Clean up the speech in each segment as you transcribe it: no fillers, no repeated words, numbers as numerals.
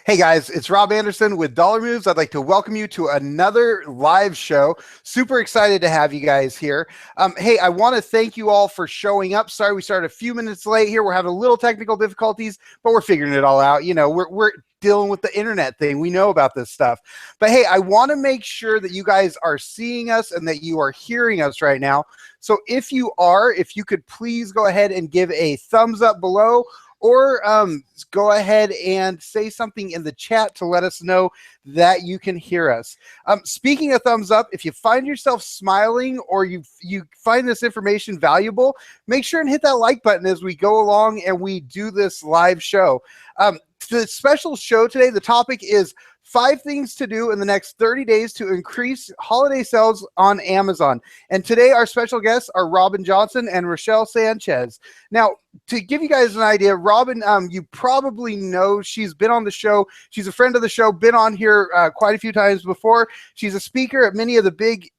Hey guys, it's Rob Anderson with DollarMoves. I'd like to welcome you to another live show. Super excited to have you guys here. Hey, I want to thank you all for showing up. Sorry we started a few minutes late here. We're having a little technical difficulties, but we're figuring it all out. You know, we're dealing with the internet thing. We know about this stuff. But hey, I want to make sure that you guys are seeing us and that you are hearing us right now. So if you could please go ahead and give a thumbs up below, or go ahead and say something in the chat to let us know that you can hear us. Speaking of thumbs up, if you find yourself smiling or you find this information valuable, make sure and hit that like button as we go along and we do this live show. The special show today, the topic is 5 things to do in the next 30 days to increase holiday sales on Amazon. And today our special guests are Robyn Johnson and Rochelle Sanchez. Now, to give you guys an idea, Robyn, you probably know, she's been on the show. She's a friend of the show, been on here quite a few times before. She's a speaker at many of the big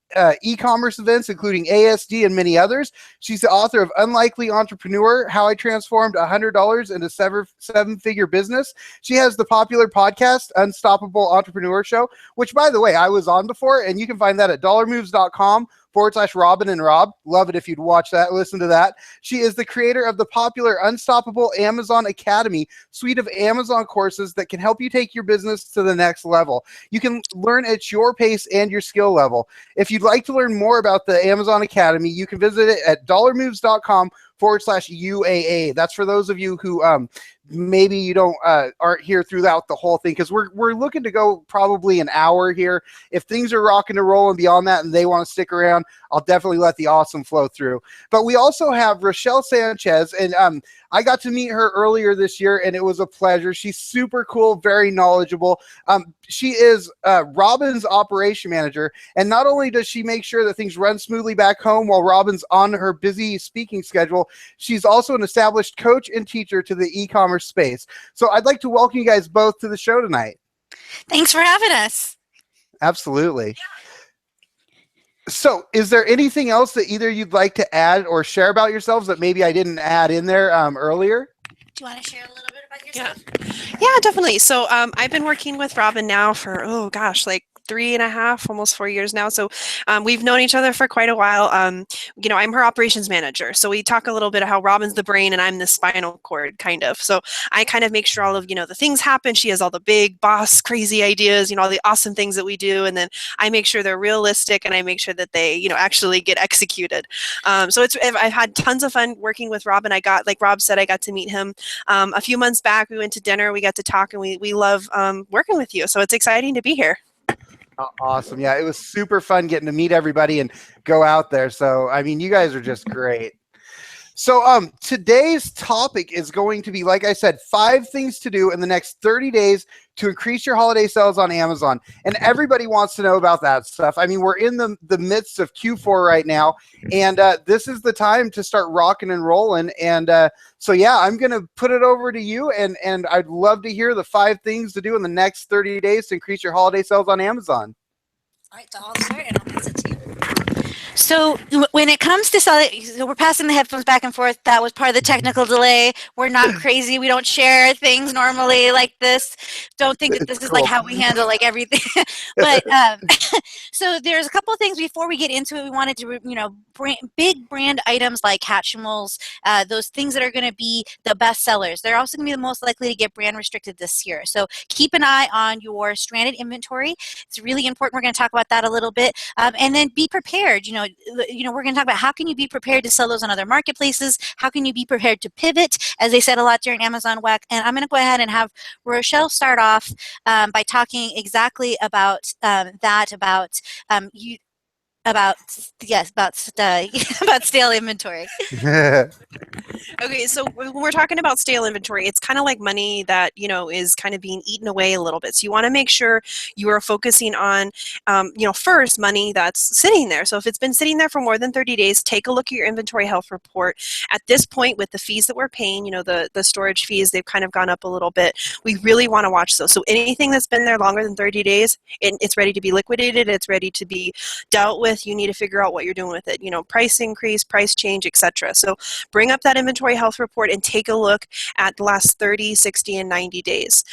e-commerce events, including ASD and many others. She's the author of Unlikely Entrepreneur, How I Transformed $100 into seven-figure business. She has the popular podcast, Unstoppable Entrepreneur Show, which, by the way, I was on before, and you can find that at dollarmoves.com/Robyn and Rob. Love it if you'd watch that, listen to that. She is the creator of the popular Unstoppable Amazon Academy, suite of Amazon courses that can help you take your business to the next level. You can learn at your pace and your skill level. If you'd like to learn more about the Amazon Academy, you can visit it at dollarmoves.com/UAA. That's for those of you who maybe you don't aren't here throughout the whole thing, because we're looking to go probably an hour here. If things are rocking and rolling beyond that and they want to stick around, I'll definitely let the awesome flow through. But we also have Rochelle Sanchez, and I got to meet her earlier this year, and it was a pleasure. She's super cool, very knowledgeable. She is Robyn's operation manager, and not only does she make sure that things run smoothly back home while Robyn's on her busy speaking schedule, she's also an established coach and teacher to the e-commerce space. So I'd like to welcome you guys both to the show tonight. Thanks for having us. Absolutely. So is there anything else that either you'd like to add or share about yourselves that maybe I didn't add in there earlier? Do you want to share a little bit about yourself? Yeah, definitely. So I've been working with Robyn now for, like 3.5, almost 4 years now. So we've known each other for quite a while. I'm her operations manager. So we talk a little bit of how Robyn's the brain and I'm the spinal cord, kind of. So I kind of make sure all of, the things happen. She has all the big boss crazy ideas, all the awesome things that we do. And then I make sure they're realistic and I make sure that they, actually get executed. So I've had tons of fun working with Robyn. Like Rob said, I got to meet him a few months back. We went to dinner, we got to talk, and we love working with you. So it's exciting to be here. Awesome. Yeah, it was super fun getting to meet everybody and go out there. So, I mean, you guys are just great. So today's topic is going to be, like I said, 5 things to do in the next 30 days to increase your holiday sales on Amazon. And everybody wants to know about that stuff. I mean, we're in the midst of Q4 right now, and this is the time to start rocking and rolling. And so, yeah, I'm going to put it over to you, and I'd love to hear the 5 things to do in the next 30 days to increase your holiday sales on Amazon. All right, so I'll start and I'll pass it to you. So when it comes to selling, so we're passing the headphones back and forth. That was part of the technical delay. We're not crazy. We don't share things normally like this. Don't think that this is like how we handle like everything. But so there's a couple of things before we get into it. We wanted to, big brand items like Hatchimals, those things that are going to be the best sellers. They're also going to be the most likely to get brand restricted this year. So keep an eye on your stranded inventory. It's really important. We're going to talk about that a little bit. And then be prepared. We're going to talk about how can you be prepared to sell those on other marketplaces? How can you be prepared to pivot, as they said a lot during Amazon WEC? And I'm going to go ahead and have Rochelle start off by talking exactly about about stale inventory. Okay, so when we're talking about stale inventory, it's kind of like money that, is kind of being eaten away a little bit. So you want to make sure you are focusing on, first money that's sitting there. So if it's been sitting there for more than 30 days, take a look at your inventory health report. At this point, with the fees that we're paying, the storage fees, they've kind of gone up a little bit. We really want to watch those. So anything that's been there longer than 30 days, it's ready to be liquidated. It's ready to be dealt with. You need to figure out what you're doing with it, price increase, price change, etc. So bring up that inventory health report and take a look at the last 30, 60, and 90 days.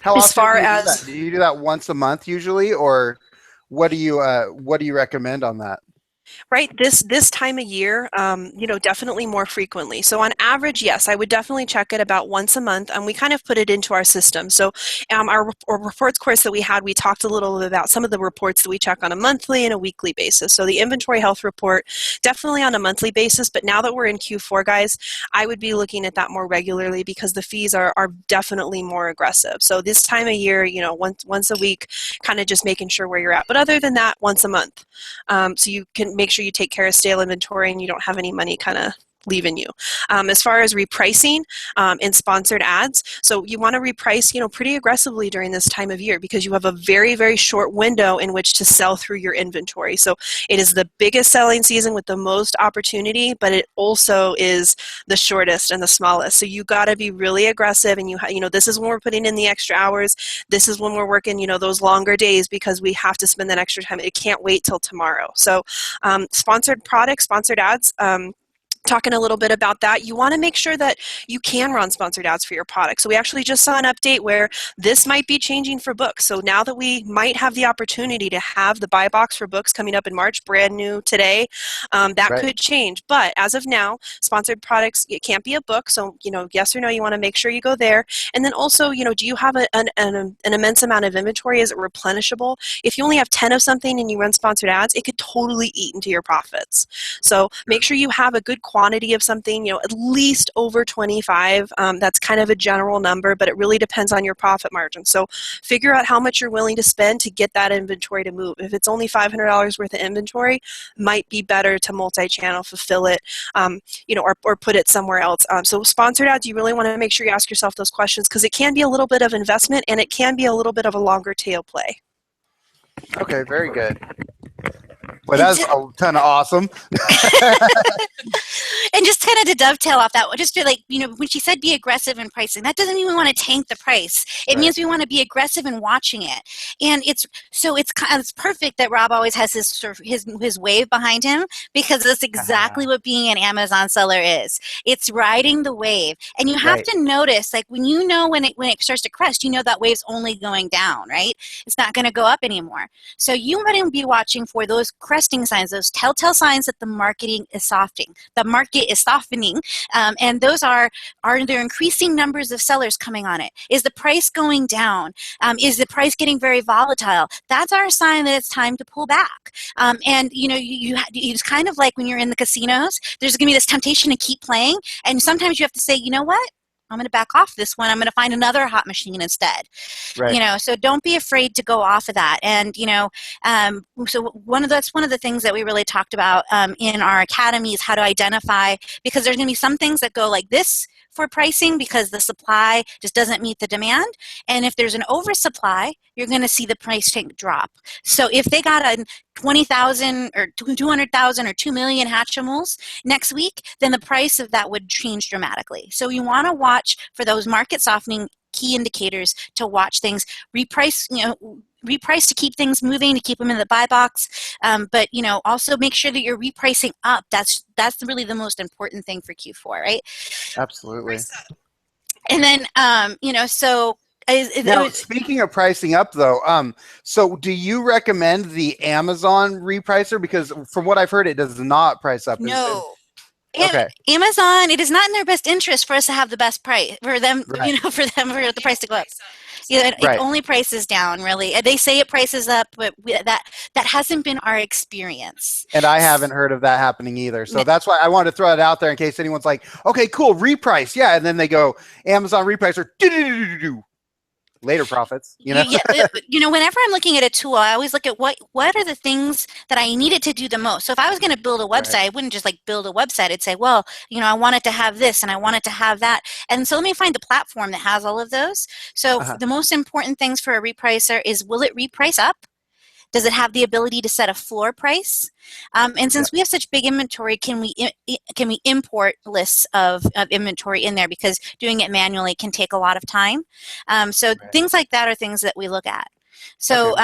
How As often far do you do as that? Do you do that once a month usually, or what do you recommend on that? right, this time of year, definitely more frequently. So on average, yes, I would definitely check it about once a month, and we kind of put it into our system. So our reports course that we had, we talked a little bit about some of the reports that we check on a monthly and a weekly basis. So the inventory health report, definitely on a monthly basis, but now that we're in Q4, guys, I would be looking at that more regularly because the fees are definitely more aggressive. So this time of year, once a week, kind of just making sure where you're at. But other than that, once a month. So you can make sure you take care of stale inventory and you don't have any money kind of leaving you. As far as repricing and sponsored ads, so you want to reprice, pretty aggressively during this time of year because you have a very, very short window in which to sell through your inventory. So it is the biggest selling season with the most opportunity, but it also is the shortest and the smallest. So you got to be really aggressive, and this is when we're putting in the extra hours. This is when we're working, those longer days because we have to spend that extra time. It can't wait till tomorrow. So sponsored products, sponsored ads. Talking a little bit about that, you want to make sure that you can run sponsored ads for your product. So we actually just saw an update where this might be changing for books. So now that we might have the opportunity to have the buy box for books coming up in March, brand new today, that Right. could change. But as of now, sponsored products, it can't be a book. So, yes or no, you want to make sure you go there. And then also, do you have an immense amount of inventory? Is it replenishable? If you only have 10 of something and you run sponsored ads, it could totally eat into your profits. So make sure you have a good quantity of something, at least over 25. That's kind of a general number, but it really depends on your profit margin. So figure out how much you're willing to spend to get that inventory to move. If it's only $500 worth of inventory, might be better to multi-channel fulfill it, or put it somewhere else. So sponsored ads, you really want to make sure you ask yourself those questions because it can be a little bit of investment and it can be a little bit of a longer tail play. Okay, very good. Well, that's a ton of awesome. And just kind of to dovetail off that, just to when she said be aggressive in pricing, that doesn't mean we want to tank the price. It means we want to be aggressive in watching it. And it's perfect that Rob always has his sort of his wave behind him because that's exactly what being an Amazon seller is. It's riding the wave, and you have to notice when it starts to crest, that wave's only going down, right? It's not going to go up anymore. So you want to be watching for those cresting signs, those telltale signs that the marketing is softening. The market is softening, and those are there increasing numbers of sellers coming on it? Is the price going down? Is the price getting very volatile? That's our sign that it's time to pull back. And it's kind of like when you're in the casinos, there's going to be this temptation to keep playing, and sometimes you have to say, you know what? I'm going to back off this one. I'm going to find another hot machine instead. Right. So don't be afraid to go off of that. And so one of the things that we really talked about in our academy is how to identify, because there's going to be some things that go like this for pricing because the supply just doesn't meet the demand. And if there's an oversupply, you're going to see the price tank drop. So if they got a 20,000 or 200,000 or 2 million Hatchimals next week, then the price of that would change dramatically. So you want to watch for those market softening key indicators to watch things, reprice to keep things moving, to keep them in the buy box, but also make sure that you're repricing up. That's really the most important thing for Q4, right? Absolutely. And then so now, speaking of pricing up, though, so do you recommend the Amazon repricer? Because from what I've heard, it does not price up. No. Okay. Amazon, it is not in their best interest for us to have the best price for them. Right. For the price to go up. It only prices down, really. They say it prices up, but that hasn't been our experience. And I haven't heard of that happening either. So that's why I wanted to throw it out there in case anyone's like, okay, cool, reprice. Yeah. And then they go, Amazon repricer, later profits, whenever I'm looking at a tool, I always look at what are the things that I need it to do the most. So if I was going to build a website, I wouldn't just build a website. I'd say, well, I want it to have this and I want it to have that. And so let me find the platform that has all of those. So the most important things for a repricer is, will it reprice up? Does it have the ability to set a floor price? And since we have such big inventory, can we import lists of inventory in there, because doing it manually can take a lot of time. So things like that are things that we look at. So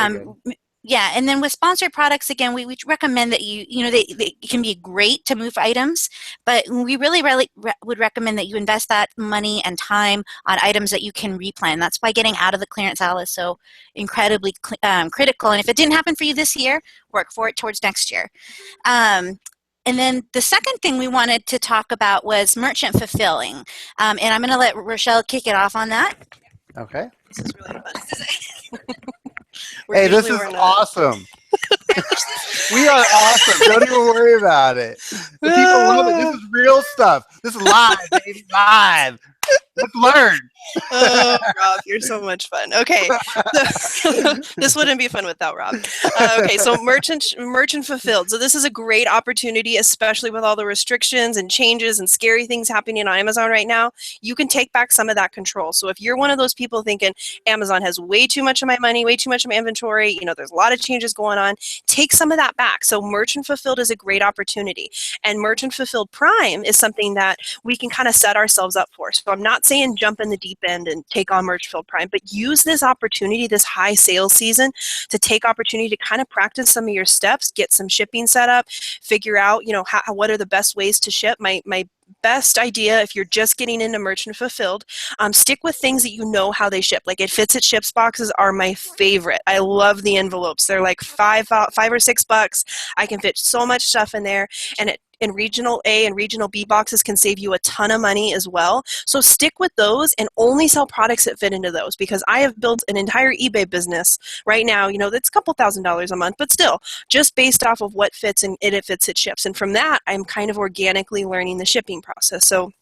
Yeah, and then with sponsored products, again, we recommend that they can be great to move items, but we really would recommend that you invest that money and time on items that you can replan. That's why getting out of the clearance aisle is so incredibly critical. And if it didn't happen for you this year, work for it towards next year. And then the second thing we wanted to talk about was merchant fulfilling. And I'm going to let Rochelle kick it off on that. Okay. This is really fun. Hey, this is awesome. We are awesome. Don't even worry about it. The people love it. This is real stuff. This is live, baby. Live. Let's learn. Oh, Rob, you're so much fun. Okay, so, this wouldn't be fun without Rob. Okay, so merchant fulfilled. So this is a great opportunity, especially with all the restrictions and changes and scary things happening on Amazon right now. You can take back some of that control. So if you're one of those people thinking Amazon has way too much of my money, way too much of my inventory, there's a lot of changes going on, take some of that back. So merchant fulfilled is a great opportunity, and merchant fulfilled Prime is something that we can kind of set ourselves up for. So I'm not saying jump in the deep end and take on merch filled Prime, but use this opportunity, this high sales season, to take opportunity to kind of practice some of your steps, get some shipping set up, figure out, what are the best ways to ship. My best idea, if you're just getting into merchant fulfilled, stick with things that you know how they ship. Like It Fits It Ships boxes are my favorite. I love the envelopes. They're like $5 or $6. I can fit so much stuff in there, and regional A and regional B boxes can save you a ton of money as well. So stick with those and only sell products that fit into those, because I have built an entire eBay business right now, that's a couple $1,000s a month, but still just based off of what fits and It Fits It Ships. And from that, I'm kind of organically learning the shipping process. So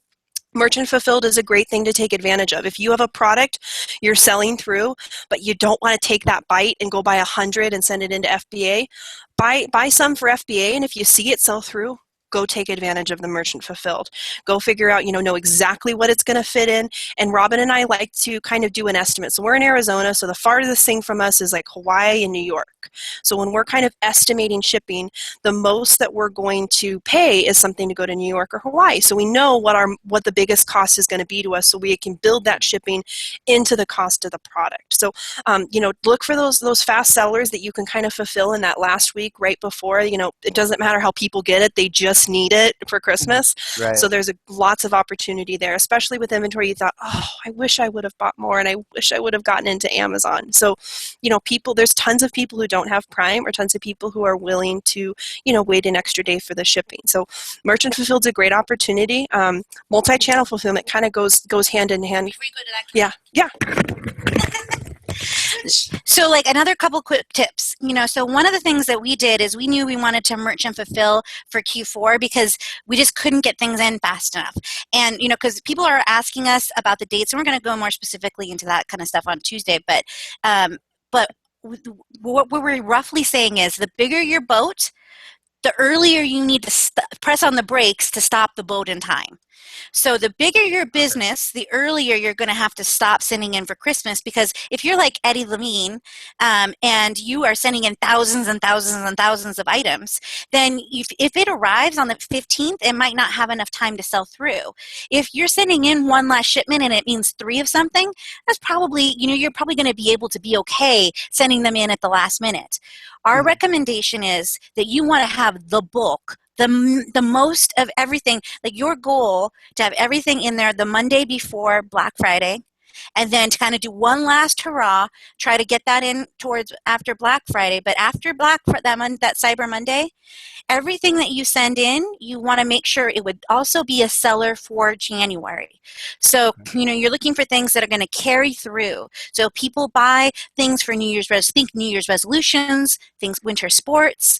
merchant fulfilled is a great thing to take advantage of. If you have a product you're selling through, but you don't want to take that bite and go buy 100 and send it into FBA, buy some for FBA, and if you see it sell through, go take advantage of the merchant fulfilled. Go figure out, know exactly what it's going to fit in. And Robyn and I like to kind of do an estimate. So we're in Arizona, so the farthest thing from us is like Hawaii and New York. So when we're kind of estimating shipping, the most that we're going to pay is something to go to New York or Hawaii. So we know what the biggest cost is going to be to us, so we can build that shipping into the cost of the product. So, look for those fast sellers that you can kind of fulfill in that last week right before. It doesn't matter how people get it; they just need it for Christmas. Right. So there's lots of opportunity there, especially with inventory. You thought, oh, I wish I would have bought more, and I wish I would have gotten into Amazon. So, there's tons of people who don't have Prime, or tons of people who are willing to, wait an extra day for the shipping. So merchant fulfilled is a great opportunity. Multi-channel fulfillment kind of goes hand in hand. Before you go to that, Yeah. So like another couple quick tips, so one of the things that we did is we knew we wanted to merchant fulfill for Q4 because we just couldn't get things in fast enough. And, because people are asking us about the dates, and we're going to go more specifically into that kind of stuff on Tuesday, but what we're roughly saying is the bigger your boat, the earlier you need to press on the brakes to stop the boat in time. So the bigger your business, the earlier you're going to have to stop sending in for Christmas, because if you're like Eddie Levine and you are sending in thousands and thousands and thousands of items, then if it arrives on the 15th, it might not have enough time to sell through. If you're sending in one last shipment and it means 3 of something, that's probably, you're probably going to be able to be okay sending them in at the last minute. Our recommendation is that you want to have the bulk, the most of everything, like your goal to have everything in there the Monday before Black Friday, and then to kind of do one last hurrah, try to get that in towards after Black Friday. But after that Cyber Monday, everything that you send in, you want to make sure it would also be a seller for January. So, you're looking for things that are going to carry through. So people buy things for New Year's resolutions, things, winter sports,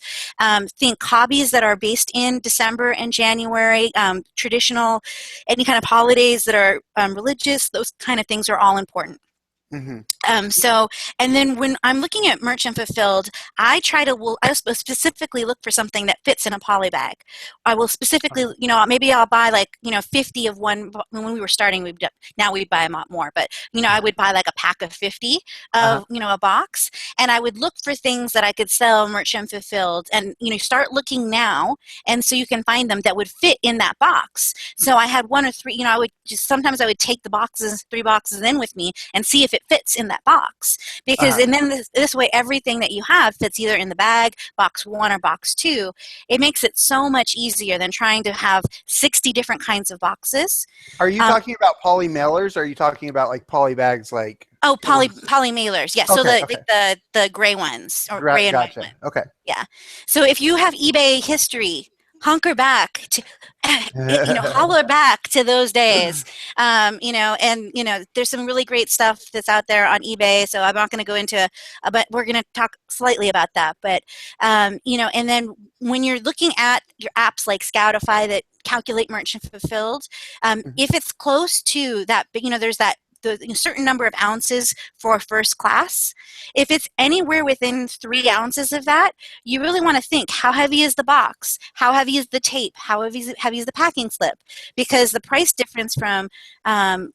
think hobbies that are based in December and January, traditional, any kind of holidays that are religious, those kind of things are all important. And then when I'm looking at merchant fulfilled, I specifically look for something that fits in a poly bag. I will specifically, maybe I'll buy 50 of one. When we were starting, now we buy a lot more, but I would buy like a pack of 50 of, a box, and I would look for things that I could sell merchant fulfilled, and, start looking now. And so you can find them that would fit in that box. So I had 1 or 3, sometimes I would take the 3 boxes in with me and see if it fits in that box. Because and then this way, everything that you have fits either in the bag, box 1 or box 2. It makes it so much easier than trying to have 60 different kinds of boxes. Are you talking about poly mailers? Or are you talking about like poly bags, like? Oh, poly mailers. Yeah. Okay, So the gray ones, or gray and white ones. Okay. Yeah. So if you have eBay history, hunker back to, holler back to those days. There's some really great stuff that's out there on eBay. So I'm not going to go into, but we're going to talk slightly about that. But, and then when you're looking at your apps like Scoutify that calculate merchant fulfilled, if it's close to that, there's that, the certain number of ounces for first class. If it's anywhere within 3 ounces of that, you really want to think, how heavy is the box? How heavy is the tape? How heavy is the packing slip? Because the price difference from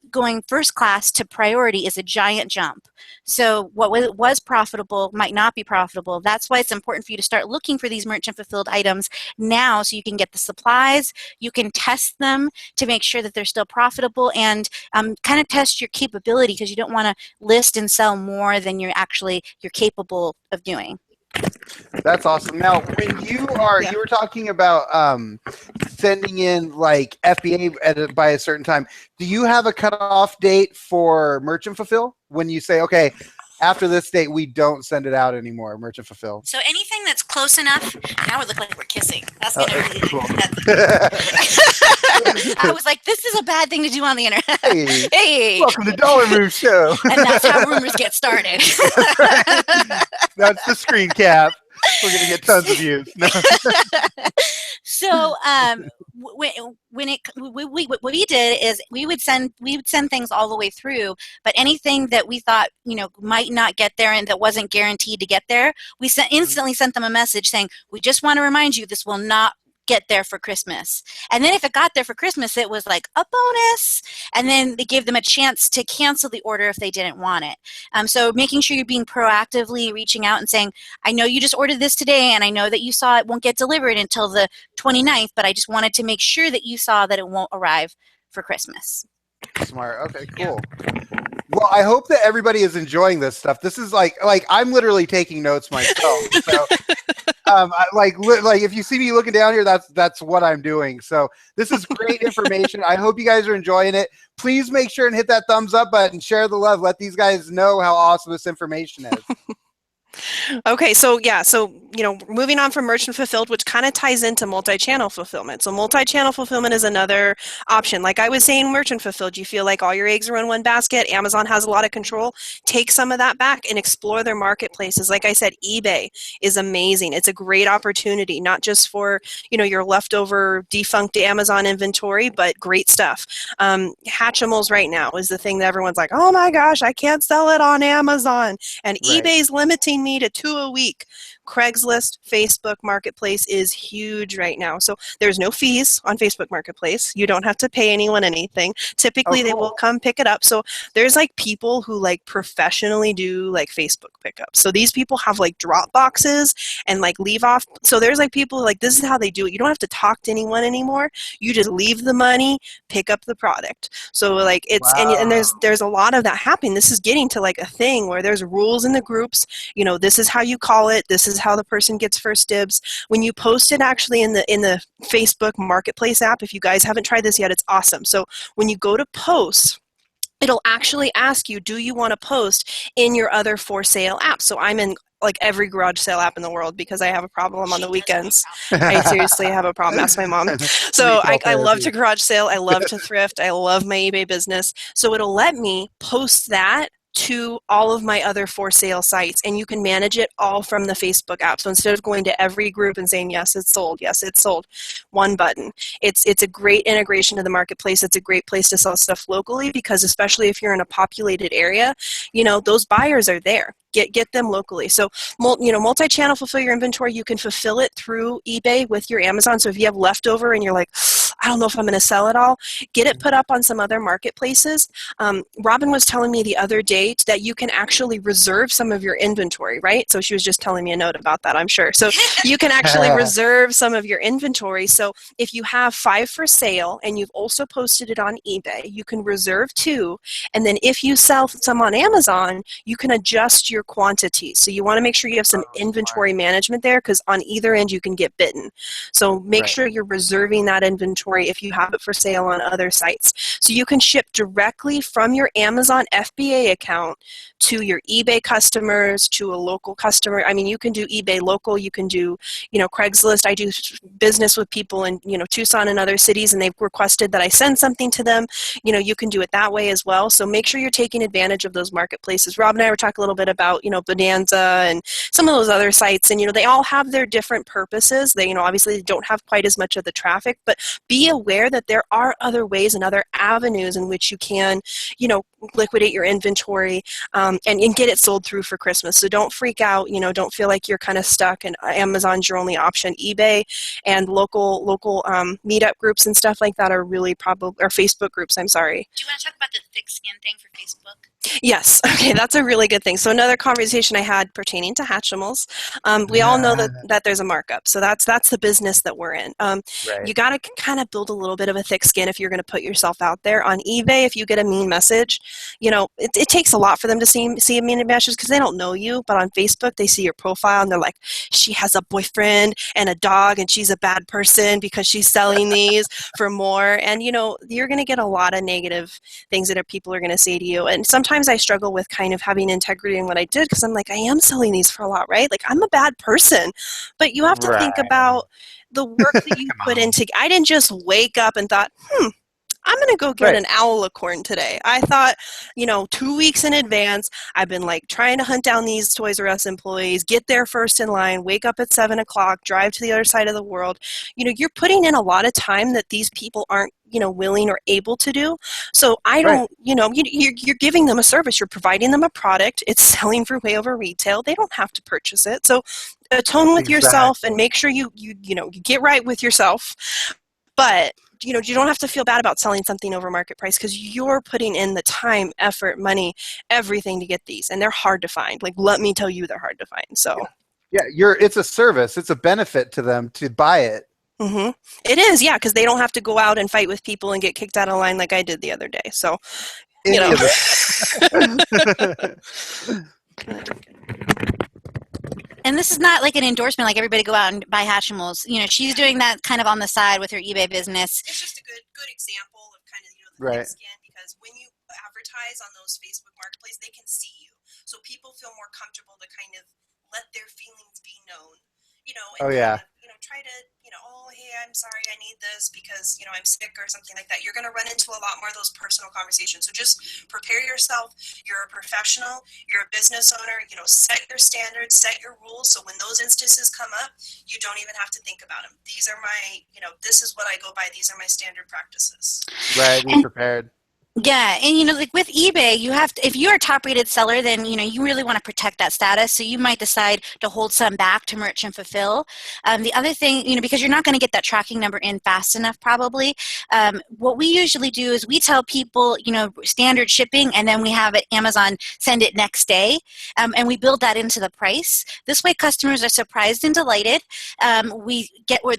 going first class to priority is a giant jump. So what was profitable might not be profitable. That's why it's important for you to start looking for these merchant fulfilled items now, so you can get the supplies, you can test them to make sure that they're still profitable, and kind of test your capability, because you don't want to list and sell more than you're capable of doing. That's awesome. Now, when you were talking about sending in like FBA by a certain time, do you have a cutoff date for merchant fulfill when you say, okay, after this date, we don't send it out anymore, merchant fulfill? So anything that's close enough, now it look like we're kissing. That's going to really cool. I was like, this is a bad thing to do on the internet. Hey. Welcome to DollarMoves show. And that's how rumors get started. That's the screen cap. We're going to get tons of views. No. So what we did is we would send things all the way through, but anything that we thought might not get there and that wasn't guaranteed to get there, we instantly sent them a message saying, we just want to remind you this will not get there for Christmas. And then if it got there for Christmas, it was like a bonus, and then they gave them a chance to cancel the order if they didn't want it. So making sure you're being proactively reaching out and saying, I know you just ordered this today, and I know that you saw it won't get delivered until the 29th, but I just wanted to make sure that you saw that it won't arrive for Christmas. Smart. Okay, cool. Well, I hope that everybody is enjoying this stuff. This is like I'm literally taking notes myself. So, like if you see me looking down here, that's what I'm doing. So this is great information. I hope you guys are enjoying it. Please make sure and hit that thumbs up button, share the love, let these guys know how awesome this information is. Okay, so moving on from merchant fulfilled, which kind of ties into multi-channel fulfillment. So multi-channel fulfillment is another option. Like I was saying, merchant fulfilled, you feel like all your eggs are in one basket. Amazon has a lot of control. Take some of that back and explore their marketplaces. Like I said, eBay is amazing. It's a great opportunity, not just for your leftover defunct Amazon inventory, but great stuff. Hatchimals right now is the thing that everyone's like, oh my gosh, I can't sell it on Amazon, and right. eBay's limiting me to 2 a week. Craigslist, Facebook Marketplace is huge right now. So there's no fees on Facebook Marketplace. You don't have to pay anyone anything. Typically, They will come pick it up. So there's like people who like professionally do like Facebook pickups. So these people have like drop boxes and like leave off. So there's like people like, this is how they do it. You don't have to talk to anyone anymore. You just leave the money, pick up the product. So like it's, wow. and there's a lot of that happening. This is getting to like a thing where there's rules in the groups. This is how you call it. This is how the person gets first dibs. When you post it actually in the Facebook Marketplace app, if you guys haven't tried this yet, it's awesome. So when you go to post, it'll actually ask you, do you want to post in your other for sale apps? So I'm in like every garage sale app in the world because I have a problem on the weekends. I seriously have a problem. Ask my mom. So I love to garage sale. I love to thrift. I love my eBay business. So it'll let me post that to all of my other for sale sites, and you can manage it all from the Facebook app. So instead of going to every group and saying yes it's sold, one button. It's a great integration to the marketplace. It's a great place to sell stuff locally, because especially if you're in a populated area, those buyers are there. Get them locally. So multi-channel fulfill your inventory. You can fulfill it through eBay with your Amazon. So if you have leftover and you're like, I don't know if I'm going to sell it all. Get it put up on some other marketplaces. Robyn was telling me the other day that you can actually reserve some of your inventory, right? So she was just telling me a note about that, I'm sure. So you can actually reserve some of your inventory. So if you have 5 for sale and you've also posted it on eBay, you can reserve 2. And then if you sell some on Amazon, you can adjust your quantity. So you want to make sure you have some inventory management there, because on either end you can get bitten. So make sure you're reserving that inventory if you have it for sale on other sites. So you can ship directly from your Amazon FBA account to your eBay customers, to a local customer. I mean, you can do eBay local, you can do, Craigslist. I do business with people in, Tucson and other cities, and they've requested that I send something to them. You can do it that way as well. So make sure you're taking advantage of those marketplaces. Rob and I were talking a little bit about, Bonanza and some of those other sites, and, they all have their different purposes. They, obviously they don't have quite as much of the traffic, but be aware that there are other ways and other avenues in which you can, liquidate your inventory and get it sold through for Christmas. So don't freak out, don't feel like you're kind of stuck and Amazon's your only option. eBay and local meetup groups and stuff like that are really or Facebook groups, I'm sorry. Do you want to talk about the thick skin thing for Facebook? Yes. Okay, that's a really good thing. So another conversation I had pertaining to Hatchimals, we all know that there's a markup. So that's the business that we're in. You got to kind of build a little bit of a thick skin if you're going to put yourself out there. On eBay, if you get a mean message, it takes a lot for them to see a mean message because they don't know you. But on Facebook, they see your profile and they're like, she has a boyfriend and a dog and she's a bad person because she's selling these for more. And, you're going to get a lot of negative things that people are going to say to you. And sometimes I struggle with kind of having integrity in what I did because I'm like, I am selling these for a lot, right? Like, I'm a bad person. But you have to think about the work that you put into. I didn't just wake up and thought, I'm going to go get an owl acorn today. I thought, 2 weeks in advance, I've been trying to hunt down these Toys R Us employees, get there first in line, wake up at 7 o'clock, drive to the other side of the world. You're putting in a lot of time that these people aren't, willing or able to do. So I don't, you're giving them a service. You're providing them a product. It's selling for way over retail. They don't have to purchase it. So atone with yourself and make sure you get right with yourself. But you don't have to feel bad about selling something over market price because you're putting in the time, effort, money, everything to get these, and they're hard to find. Let me tell you, they're hard to find. So it's a service. It's a benefit to them to buy it. Mm-hmm. It is, yeah, because they don't have to go out and fight with people and get kicked out of line like I did the other day. So, And this is not like an endorsement, like everybody go out and buy Hatchimals. She's doing that kind of on the side with her eBay business. It's just a good example of kind of, the thick skin, because when you advertise on those Facebook marketplaces, they can see you. So people feel more comfortable to kind of let their feelings be known, and try to, oh, hey, I'm sorry, I need this because, I'm sick or something like that. You're going to run into a lot more of those personal conversations. So just prepare yourself. You're a professional. You're a business owner. Set your standards, set your rules. So when those instances come up, you don't even have to think about them. These are my, this is what I go by. These are my standard practices. Right. Be prepared. Yeah, and with eBay, you have to, if you're a top-rated seller, then you really want to protect that status. So you might decide to hold some back to merch and fulfill. The other thing, because you're not going to get that tracking number in fast enough, probably. What we usually do is we tell people, standard shipping, and then we have Amazon send it next day, and we build that into the price. This way, customers are surprised and delighted. We get where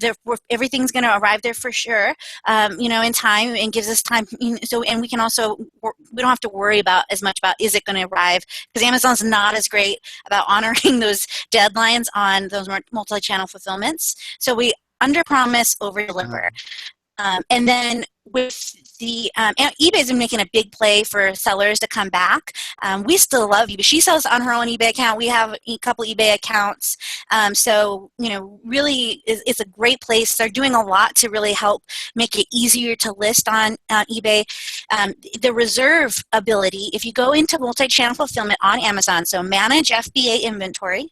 everything's going to arrive there for sure, in time, and gives us time. And we can also, we don't have to worry as much about is it going to arrive, because Amazon's not as great about honoring those deadlines on those multi-channel fulfillments. So we under-promise, over-deliver. And then with the eBay's been making a big play for sellers to come back. We still love eBay. She sells on her own eBay account. We have a couple eBay accounts. So, really it's a great place. They're doing a lot to really help make it easier to list on eBay. The reserve ability, if you go into multi-channel fulfillment on Amazon, so manage FBA inventory,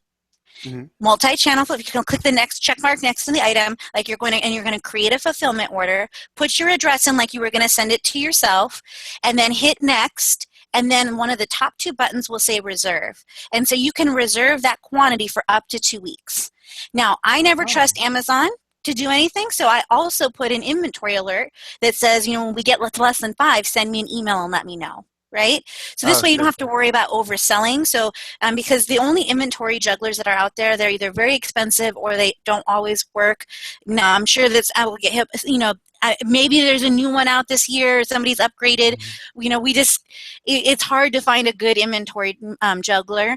multi-channel, if you can click the next check mark next to the item, you're going to create a fulfillment order, put your address in like you were going to send it to yourself, and then hit next, and then one of the top 2 buttons will say reserve. And so you can reserve that quantity for up to 2 weeks. Now, I never trust Amazon to do anything. So I also put an inventory alert that says, when we get less than 5, send me an email and let me know. Right? So this way you don't have to worry about overselling. So because the only inventory jugglers that are out there, they're either very expensive or they don't always work. Now, I'm sure that I will get hit, maybe there's a new one out this year, somebody's upgraded. It's hard to find a good inventory juggler.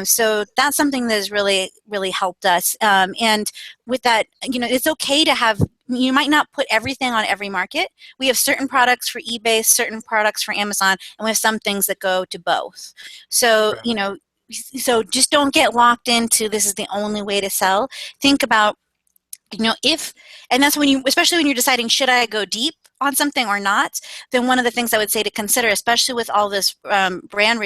So that's something that has really, really helped us. And with that, it's okay to have, you might not put everything on every market. We have certain products for eBay, certain products for Amazon, and we have some things that go to both. So, so just don't get locked into this is the only way to sell. Think about, and that's when especially when you're deciding, should I go deep on something or not, then one of the things I would say to consider, especially with all this brand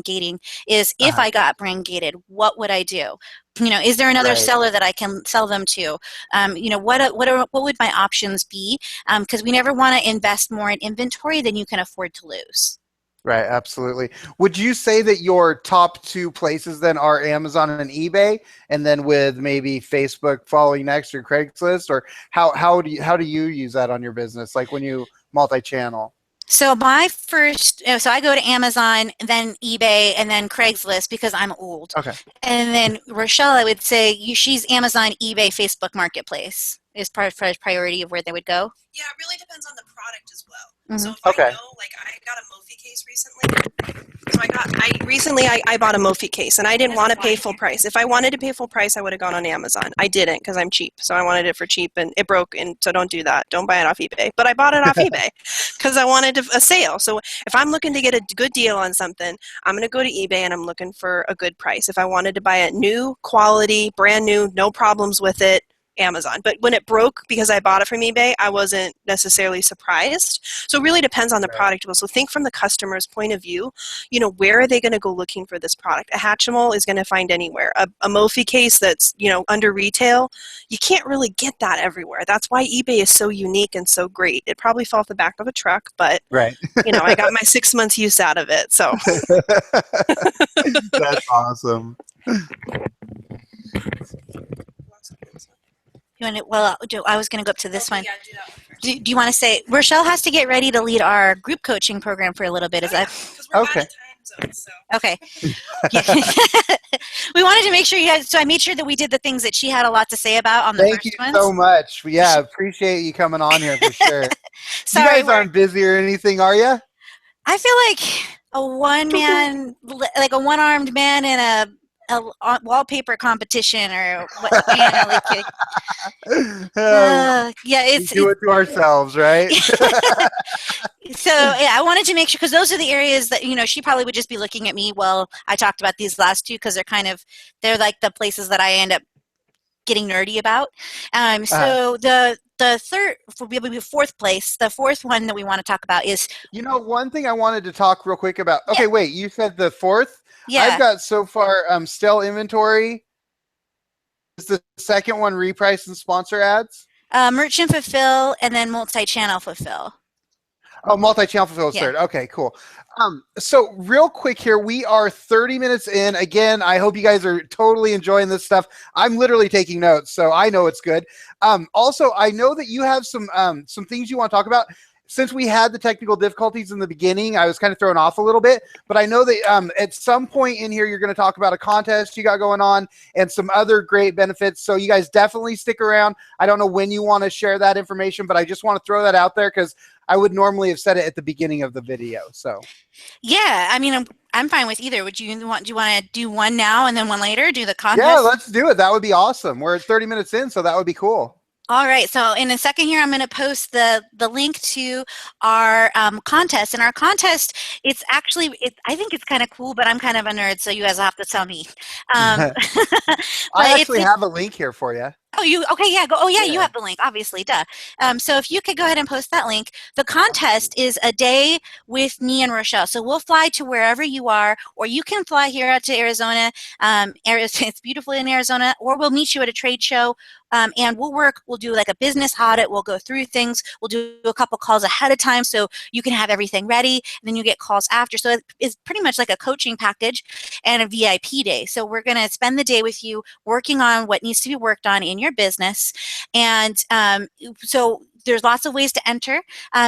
gating, is if I got brand gated, what would I do? Is there another seller that I can sell them to? What would my options be? Because we never want to invest more in inventory than you can afford to lose. Right, absolutely. Would you say that your top 2 places then are Amazon and eBay, and then with maybe Facebook following next, or Craigslist, or how do you use that on your business, like when you multi-channel? So so I go to Amazon, then eBay, and then Craigslist because I'm old. Okay. And then Rochelle, I would say she's Amazon, eBay, Facebook Marketplace is priority of where they would go. Yeah, it really depends on the product as well. Mm-hmm. So if I know, like I got a Mophie case recently. So I bought a Mophie case, and I didn't want to pay full price. If I wanted to pay full price, I would have gone on Amazon. I didn't because I'm cheap. So I wanted it for cheap, and it broke, and so don't do that. Don't buy it off eBay. But I bought it off eBay because I wanted a sale. So if I'm looking to get a good deal on something, I'm going to go to eBay, and I'm looking for a good price. If I wanted to buy it new, quality, brand new, no problems with it, Amazon. But when it broke because I bought it from eBay, I wasn't necessarily surprised. So it really depends on the product. So think from the customer's point of view, where are they going to go looking for this product? A Hatchimal is going to find anywhere. A Mophie case that's, under retail, you can't really get that everywhere. That's why eBay is so unique and so great. It probably fell off the back of a truck, but I got my 6 months use out of it. So That's awesome. I was going to go up to this one. Yeah, do that one first. Do you want to say, Rochelle has to get ready to lead our group coaching program for a little bit. Is that okay? Out of time zone, so. Okay. We wanted to make sure so I made sure that we did the things that she had a lot to say about on the first ones. Thank you so much. Yeah, appreciate you coming on here for sure. Sorry, you guys aren't busy or anything, are you? I feel like a one-armed man in a wallpaper competition or what? We do it to ourselves, right? So I wanted to make sure, because those are the areas that she probably would just be looking at me. Well, I talked about these last 2 because they're like the places that I end up getting nerdy about. So the third, maybe fourth place, the fourth one that we want to talk about is. One thing I wanted to talk real quick about. Okay, wait, you said the fourth? Yeah. I've got so far still inventory. Is the second one reprice and sponsor ads? Merchant fulfill and then multi-channel fulfill. Oh, multi-channel fulfill is third. Okay, cool. So real quick here, we are 30 minutes in. Again, I hope you guys are totally enjoying this stuff. I'm literally taking notes, so I know it's good. Also, I know that you have some things you want to talk about. Since we had the technical difficulties in the beginning, I was kind of thrown off a little bit, but I know that at some point in here, you're going to talk about a contest you got going on and some other great benefits. So you guys definitely stick around. I don't know when you want to share that information, but I just want to throw that out there because I would normally have said it at the beginning of the video. So yeah, I mean, I'm fine with either. Do you want to do one now and then one later? Do the contest? Yeah, let's do it. That would be awesome. We're at 30 minutes in, so that would be cool. All right, so in a second here, I'm going to post the link to our contest. And our contest, I think it's kind of cool, but I'm kind of a nerd, so you guys will have to tell me. I actually have a link here for you. Oh, okay, yeah, go. Oh, yeah, you have the link, obviously, duh. So if you could go ahead and post that link. The contest is a day with me and Rochelle. So we'll fly to wherever you are, or you can fly here out to Arizona. It's beautiful in Arizona, or we'll meet you at a trade show. And we'll do like a business audit. We'll go through things. We'll do a couple calls ahead of time so you can have everything ready. And then you get calls after. So it's pretty much like a coaching package and a VIP day. So we're going to spend the day with you working on what needs to be worked on in your your business. And so there's lots of ways to enter.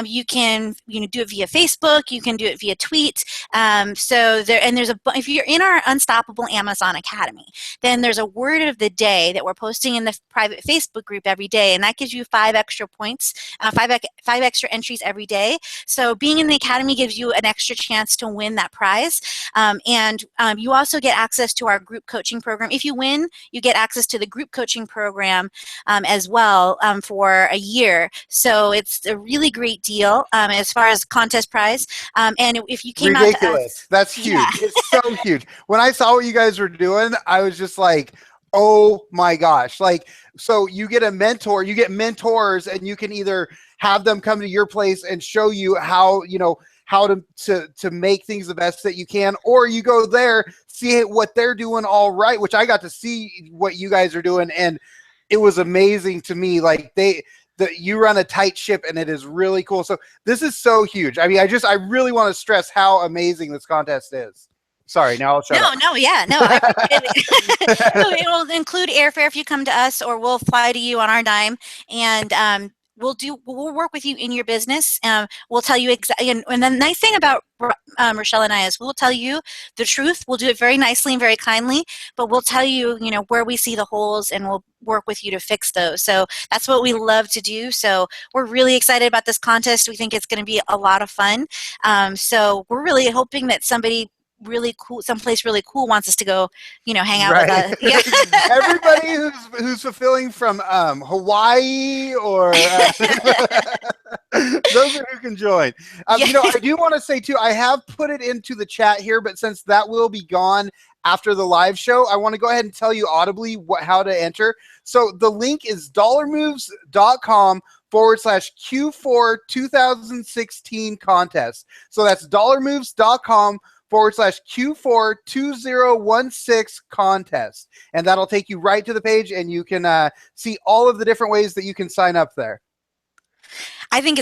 You can do it via Facebook. You can do it via tweet. If you're in our Unstoppable Amazon Academy, then there's a word of the day that we're posting in the private Facebook group every day, and that gives you 5 extra points, five extra entries every day. So being in the Academy gives you an extra chance to win that prize. You also get access to our group coaching program. If you win, you get access to the group coaching program as well for a year. So it's a really great deal as far as contest prize. And if you came out to us, that's huge. Yeah. It's so huge. When I saw what you guys were doing, I was just like, oh my gosh. Like, so you get a mentor, you get mentors, and you can either have them come to your place and show you how to make things the best that you can, or you go there, see what they're doing all right, which I got to see what you guys are doing, and it was amazing to me. Like you run a tight ship, and it is really cool. So this is so huge. I mean, I really want to stress how amazing this contest is. Sorry, now I'll shut up. I appreciate it. So it will include airfare if you come to us, or we'll fly to you on our dime, and we'll work with you in your business. We'll tell you exactly, and the nice thing about Rochelle and I is we'll tell you the truth. We'll do it very nicely and very kindly, but we'll tell you, where we see the holes, and we'll work with you to fix those. So that's what we love to do. So we're really excited about this contest. We think it's going to be a lot of fun. So we're really hoping that somebody really cool, someplace really cool wants us to go, hang out with us. Yeah. Everybody who's fulfilling from Hawaii or those are who can join. I do want to say too, I have put it into the chat here, but since that will be gone after the live show, I want to go ahead and tell you audibly how to enter. So the link is dollarmoves.com/Q4 2016 contest. So that's dollarmoves.com/Q4 2016 contest. And that'll take you right to the page, and you can see all of the different ways that you can sign up there. I think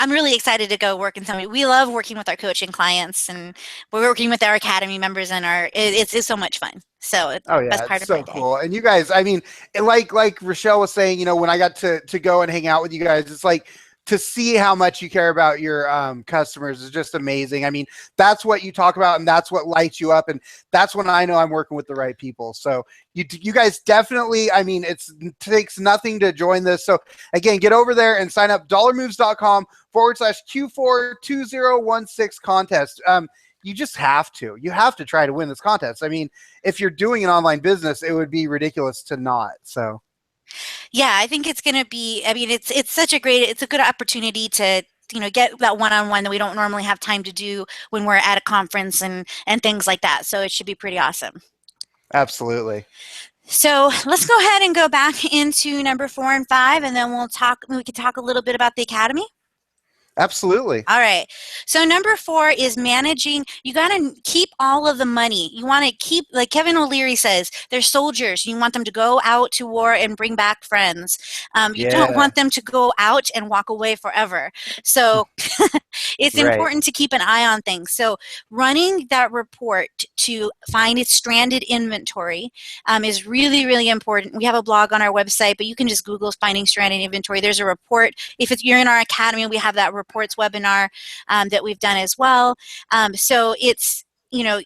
I'm really excited to go work in somebody. We love working with our coaching clients, and we're working with our Academy members, and it's so much fun. So that's part of so cool. And you guys, I mean, like Rochelle was saying, when I got to go and hang out with you guys, it's like, to see how much you care about your customers is just amazing. I mean, that's what you talk about, and that's what lights you up, and that's when I know I'm working with the right people. So you guys definitely, I mean, it takes nothing to join this. So again, get over there and sign up, dollarmoves.com/Q4 2016 contest. You just have to. You have to try to win this contest. I mean, if you're doing an online business, it would be ridiculous to not. So. Yeah, I think it's going to be, I mean, it's a good opportunity to, get that one-on-one that we don't normally have time to do when we're at a conference and things like that. So it should be pretty awesome. Absolutely. So let's go ahead and go back into number 4 and 5, and then we can talk a little bit about the Academy. Absolutely. All right. So number 4 is managing. You got to keep all of the money. You want to keep, like Kevin O'Leary says, they're soldiers. You want them to go out to war and bring back friends. You don't want them to go out and walk away forever. So it's important to keep an eye on things. So running that report to find its stranded inventory is really, really important. We have a blog on our website, but you can just Google finding stranded inventory. There's a report. If you're in our Academy, we have that reports webinar that we've done as well. So it's, you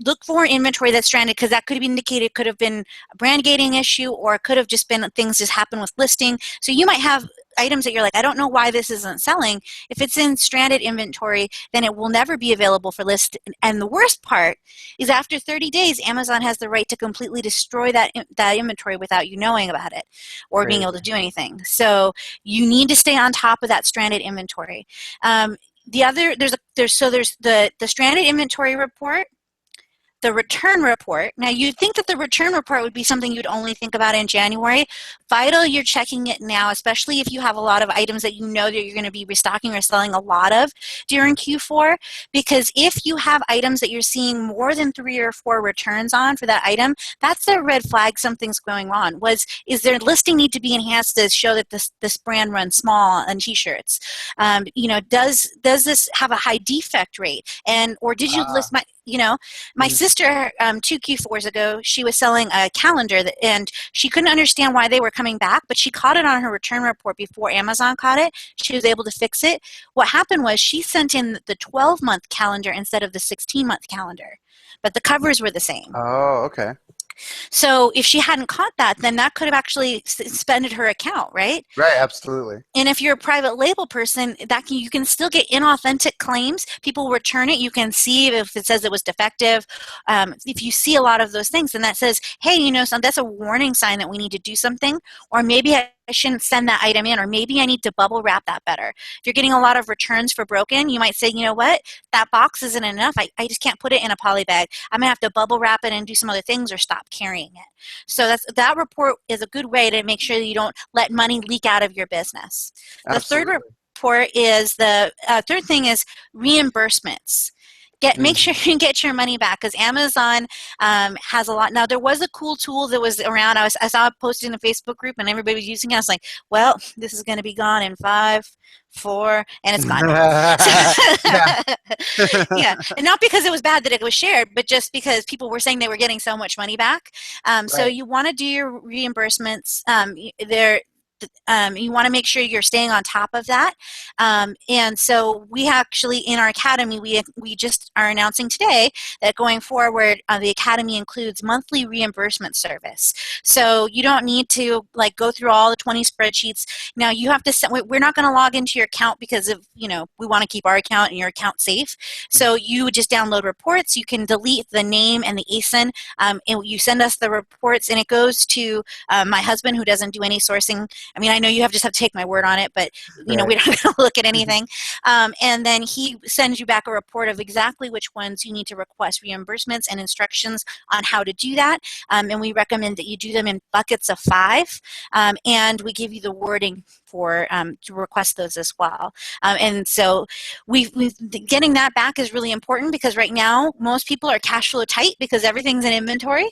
look for inventory that's stranded, because that could have indicated, could have been a brand gating issue, or it could have just been things just happen with listing. So you might have items that you're like, I don't know why this isn't selling. If it's in stranded inventory, then it will never be available for list. And the worst part is, after 30 days, Amazon has the right to completely destroy that inventory without you knowing about it or being able to do anything. So you need to stay on top of that stranded inventory. There's the stranded inventory report, the return report. Now, you'd think that the return report would be something you'd only think about in January. Vital you're checking it now, especially if you have a lot of items that you know that you're going to be restocking or selling a lot of during Q4, because if you have items that you're seeing more than 3 or 4 returns on for that item, that's a red flag something's going on. Is their listing need to be enhanced to show that this brand runs small on t-shirts? Does this have a high defect rate? Or did you list My sister, 2 Q4s ago, she was selling a calendar and she couldn't understand why they were coming back, but she caught it on her return report before Amazon caught it. She was able to fix it. What happened was she sent in the 12-month calendar instead of the 16-month calendar, but the covers were the same. Oh, okay. So if she hadn't caught that, then that could have actually suspended her account, right? Right, absolutely. And if you're a private label person, you can still get inauthentic claims. People return it. You can see if it says it was defective. If you see a lot of those things, then that says, hey, that's a warning sign that we need to do something. Or maybe I shouldn't send that item in, or maybe I need to bubble wrap that better. If you're getting a lot of returns for broken, you might say, you know what, that box isn't enough. I just can't put it in a poly bag. I'm going to have to bubble wrap it and do some other things or stop carrying it. So that report is a good way to make sure that you don't let money leak out of your business. Absolutely. The third report is third thing is reimbursements. Make sure you get your money back, because Amazon has a lot. Now, there was a cool tool that was around. I saw it posted in a Facebook group, and everybody was using it. I was like, well, this is going to be gone in 5, 4, and it's gone. Yeah, and not because it was bad that it was shared, but just because people were saying they were getting so much money back. So you want to do your reimbursements. You want to make sure you're staying on top of that. And so we actually, in our academy, we just are announcing today that going forward, the academy includes monthly reimbursement service. So you don't need to go through all the 20 spreadsheets. Now you have to we're not going to log into your account because of, we want to keep our account and your account safe. So you would just download reports. You can delete the name and the ASIN, and you send us the reports, and it goes to my husband, who doesn't do any sourcing. I mean, I know you just have to take my word on it, but we're not going to look at anything. And then he sends you back a report of exactly which ones you need to request reimbursements and instructions on how to do that. And we recommend that you do them in buckets of 5. And we give you the wording for to request those as well. And so getting that back is really important, because right now most people are cash flow tight because everything's in inventory.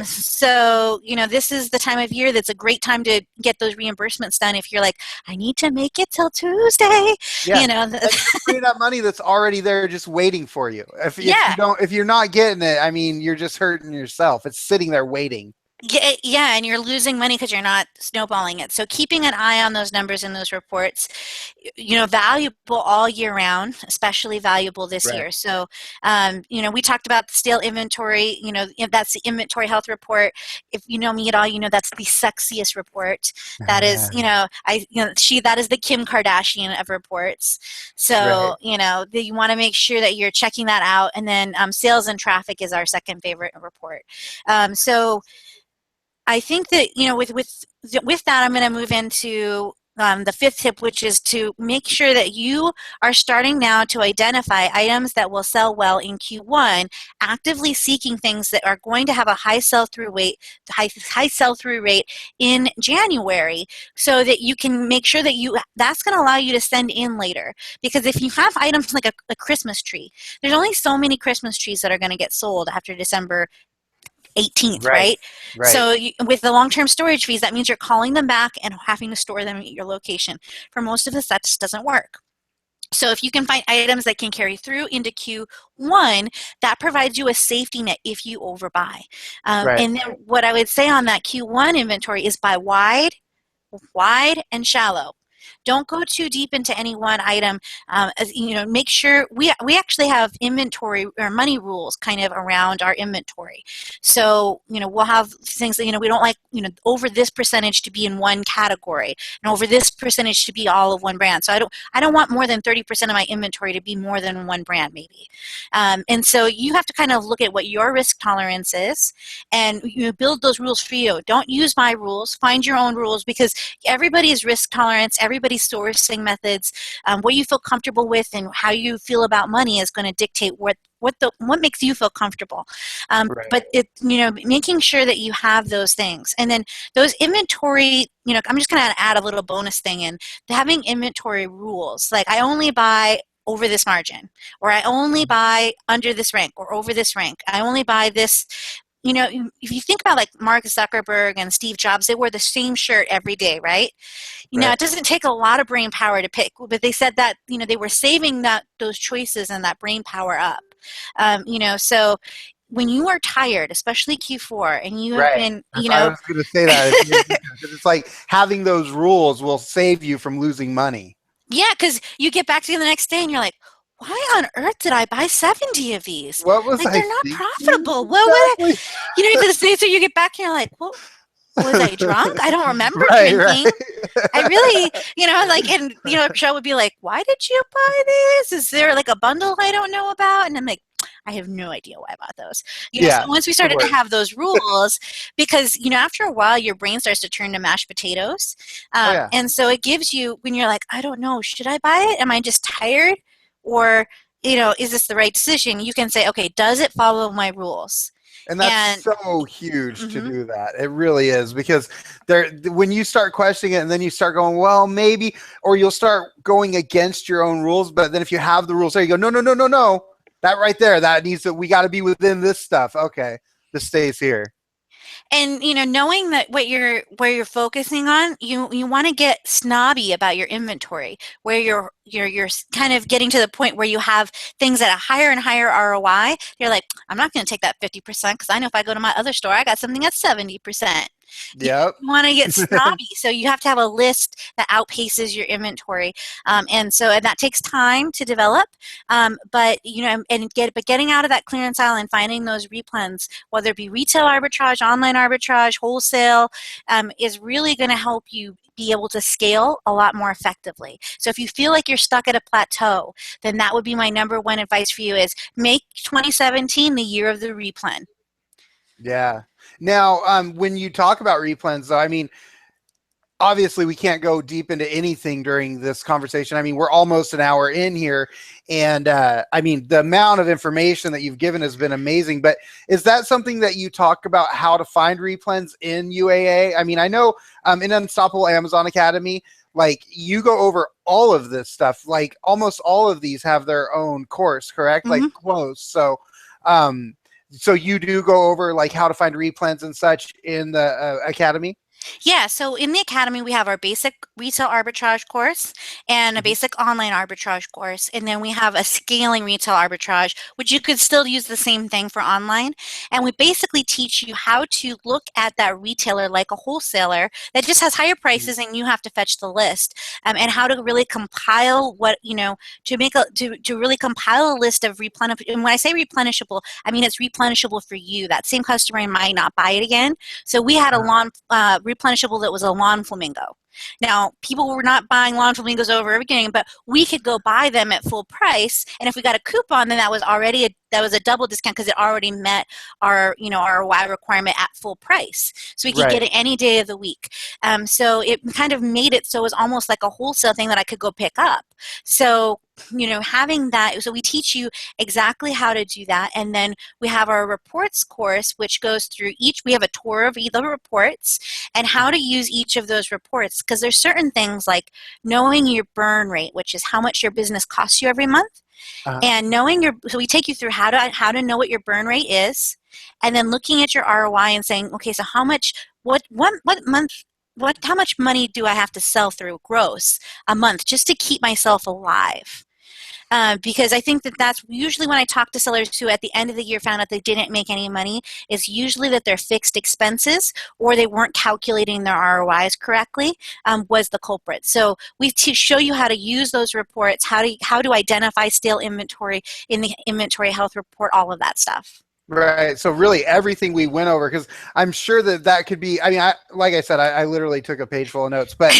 So this is the time of year that's a great time to get those reimbursements done. If you're like, I need to make it till Tuesday, free that money that's already there just waiting for you. If you're not getting it, I mean, you're just hurting yourself. It's sitting there waiting. Yeah, and you're losing money because you're not snowballing it. So keeping an eye on those numbers and those reports, valuable all year round, especially valuable this year. So, we talked about the stale inventory. That's the inventory health report. If you know me at all, that's the sexiest report. That is, that is the Kim Kardashian of reports. So, you want to make sure that you're checking that out. And then sales and traffic is our second favorite report. So I think that, with that, I'm going to move into the 5th tip, which is to make sure that you are starting now to identify items that will sell well in Q1, actively seeking things that are going to have a high sell-through rate in January, so that you can make sure that that's going to allow you to send in later. Because if you have items like a Christmas tree, there's only so many Christmas trees that are going to get sold after December 18th, right? So with the long-term storage fees, that means you're calling them back and having to store them at your location. For most of us, that just doesn't work. So if you can find items that can carry through into Q1, that provides you a safety net if you overbuy. And then what I would say on that Q1 inventory is buy wide, and shallow. Don't go too deep into any one item. Make sure we actually have inventory or money rules kind of around our inventory. So, we'll have things that, we don't like, over this percentage to be in one category and over this percentage to be all of one brand. So I don't want more than 30% of my inventory to be more than one brand maybe. And so you have to kind of look at what your risk tolerance is and build those rules for you. Don't use my rules. Find your own rules, because everybody's risk tolerance, everybody's sourcing methods, what you feel comfortable with and how you feel about money is going to dictate what makes you feel comfortable. But making sure that you have those things. And then those inventory, I'm just going to add a little bonus thing in. Having inventory rules, like I only buy over this margin, or I only buy under this rank or over this rank. I only buy this. If you think about like Mark Zuckerberg and Steve Jobs, they wore the same shirt every day, right? It doesn't take a lot of brain power to pick, but they said that, they were saving those choices and that brain power up. So when you are tired, especially Q4, and you have Right. been, I was going to say that because it's like having those rules will save you from losing money. yeah, because you get back to the next day and you're like, why on earth did I buy 70 of these? What was Like, I they're not thinking? profitable. What would I, Exactly. to the stage where you get back and you're like, well, was I drunk? I don't remember Right, drinking. right. I really, and Michelle would be like, why did you buy this? Is there like a bundle I don't know about? And I'm like, I have no idea why I bought those. So Yeah, once we of started to course. have those rules, because, after a while, your brain starts to turn to mashed potatoes. Oh, yeah. And so it gives you, when you're like, I don't know, should I buy it? Am I just tired? Or, is this the right decision? You can say, okay, does it follow my rules? And that's And so huge to mhm. do that. It really is, because when you start questioning it and then you start going, well, maybe, or you'll start going against your own rules. But then if you have the rules there, you go, no, no, no, no, no. That right there, we got to be within this stuff. Okay, this stays here. And knowing that where you're focusing on, you want to get snobby about your inventory, where you're kind of getting to the point where you have things at a higher and higher ROI. You're like, I'm not going to take that 50% because I know if I go to my other store, I got something at 70%. You Yep. want to get snobby, so you have to have a list that outpaces your inventory, and that takes time to develop. But getting out of that clearance aisle and finding those replens, whether it be retail arbitrage, online arbitrage, wholesale, is really going to help you be able to scale a lot more effectively. So if you feel like you're stuck at a plateau, then that would be my number one advice for you: is make 2017 the year of the replen. Yeah. Now, when you talk about replens, though, I mean, obviously we can't go deep into anything during this conversation. I mean, we're almost an hour in here, and I mean, the amount of information that you've given has been amazing. But is that something that you talk about, how to find replens in UAA? I mean, I know in Unstoppable Amazon Academy, like, you go over all of this stuff. Like, almost all of these have their own course, correct? Mm-hmm. Like, close. So you do go over like how to find replens and such in the academy? Yeah, so in the academy, we have our basic retail arbitrage course and a Mhm. basic online arbitrage course. And then we have a scaling retail arbitrage, which you could still use the same thing for online. And we basically teach you how to look at that retailer like a wholesaler that just has higher prices and you have to fetch the list, and how to really compile to really compile a list of replenishable. And when I say replenishable, I mean it's replenishable for you. That same customer might not buy it again. So we had a lawn replenishable that was a lawn flamingo. Now, people were not buying lawn flamingos over again, but we could go buy them at full price, and if we got a coupon, then that was a double discount because it already met our our Y requirement at full price. So we could get Right. it any day of the week. So it kind of made it so it was almost like a wholesale thing that I could go pick up. So having that, so we teach you exactly how to do that, and then we have our reports course, which goes through we have a tour of the reports and how to use each of those reports, because there's certain things like knowing your burn rate, which is how much your business costs you every month, Uh-huh. and so we take you through how to know what your burn rate is, and then looking at your ROI and saying, okay, so how much, what month, how much money do I have to sell through gross a month just to keep myself alive? Because I think that's usually when I talk to sellers who at the end of the year found out they didn't make any money, is usually that their fixed expenses or they weren't calculating their ROIs correctly was the culprit. So we show you how to use those reports, how to identify stale inventory in the inventory health report, all of that stuff. Right. So really everything we went over, because I'm sure that could be, I mean, like I said, I literally took a page full of notes, but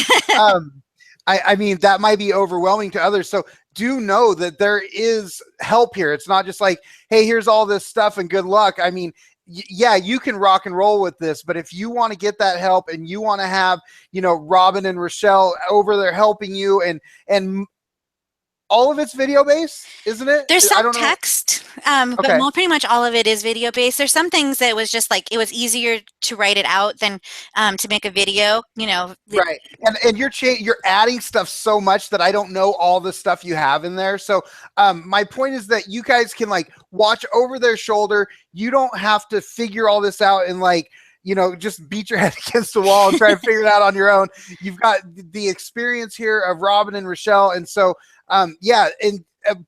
I mean, that might be overwhelming to others. So do know that there is help here. It's not just like, hey, here's all this stuff and good luck. I mean, yeah, you can rock and roll with this, but if you want to get that help and you want to have, Robyn and Rochelle over there helping you, and all of it's video based, isn't it? There's I some don't know. text, Okay. but pretty much all of it is video based. There's some things that was just like, it was easier to write it out than to make a video, Right. And you're adding stuff so much that I don't know all the stuff you have in there. So my point is that you guys can like watch over their shoulder. You don't have to figure all this out and like, just beat your head against the wall and try to figure it out on your own. You've got the experience here of Robyn and Rochelle. And so, yeah. And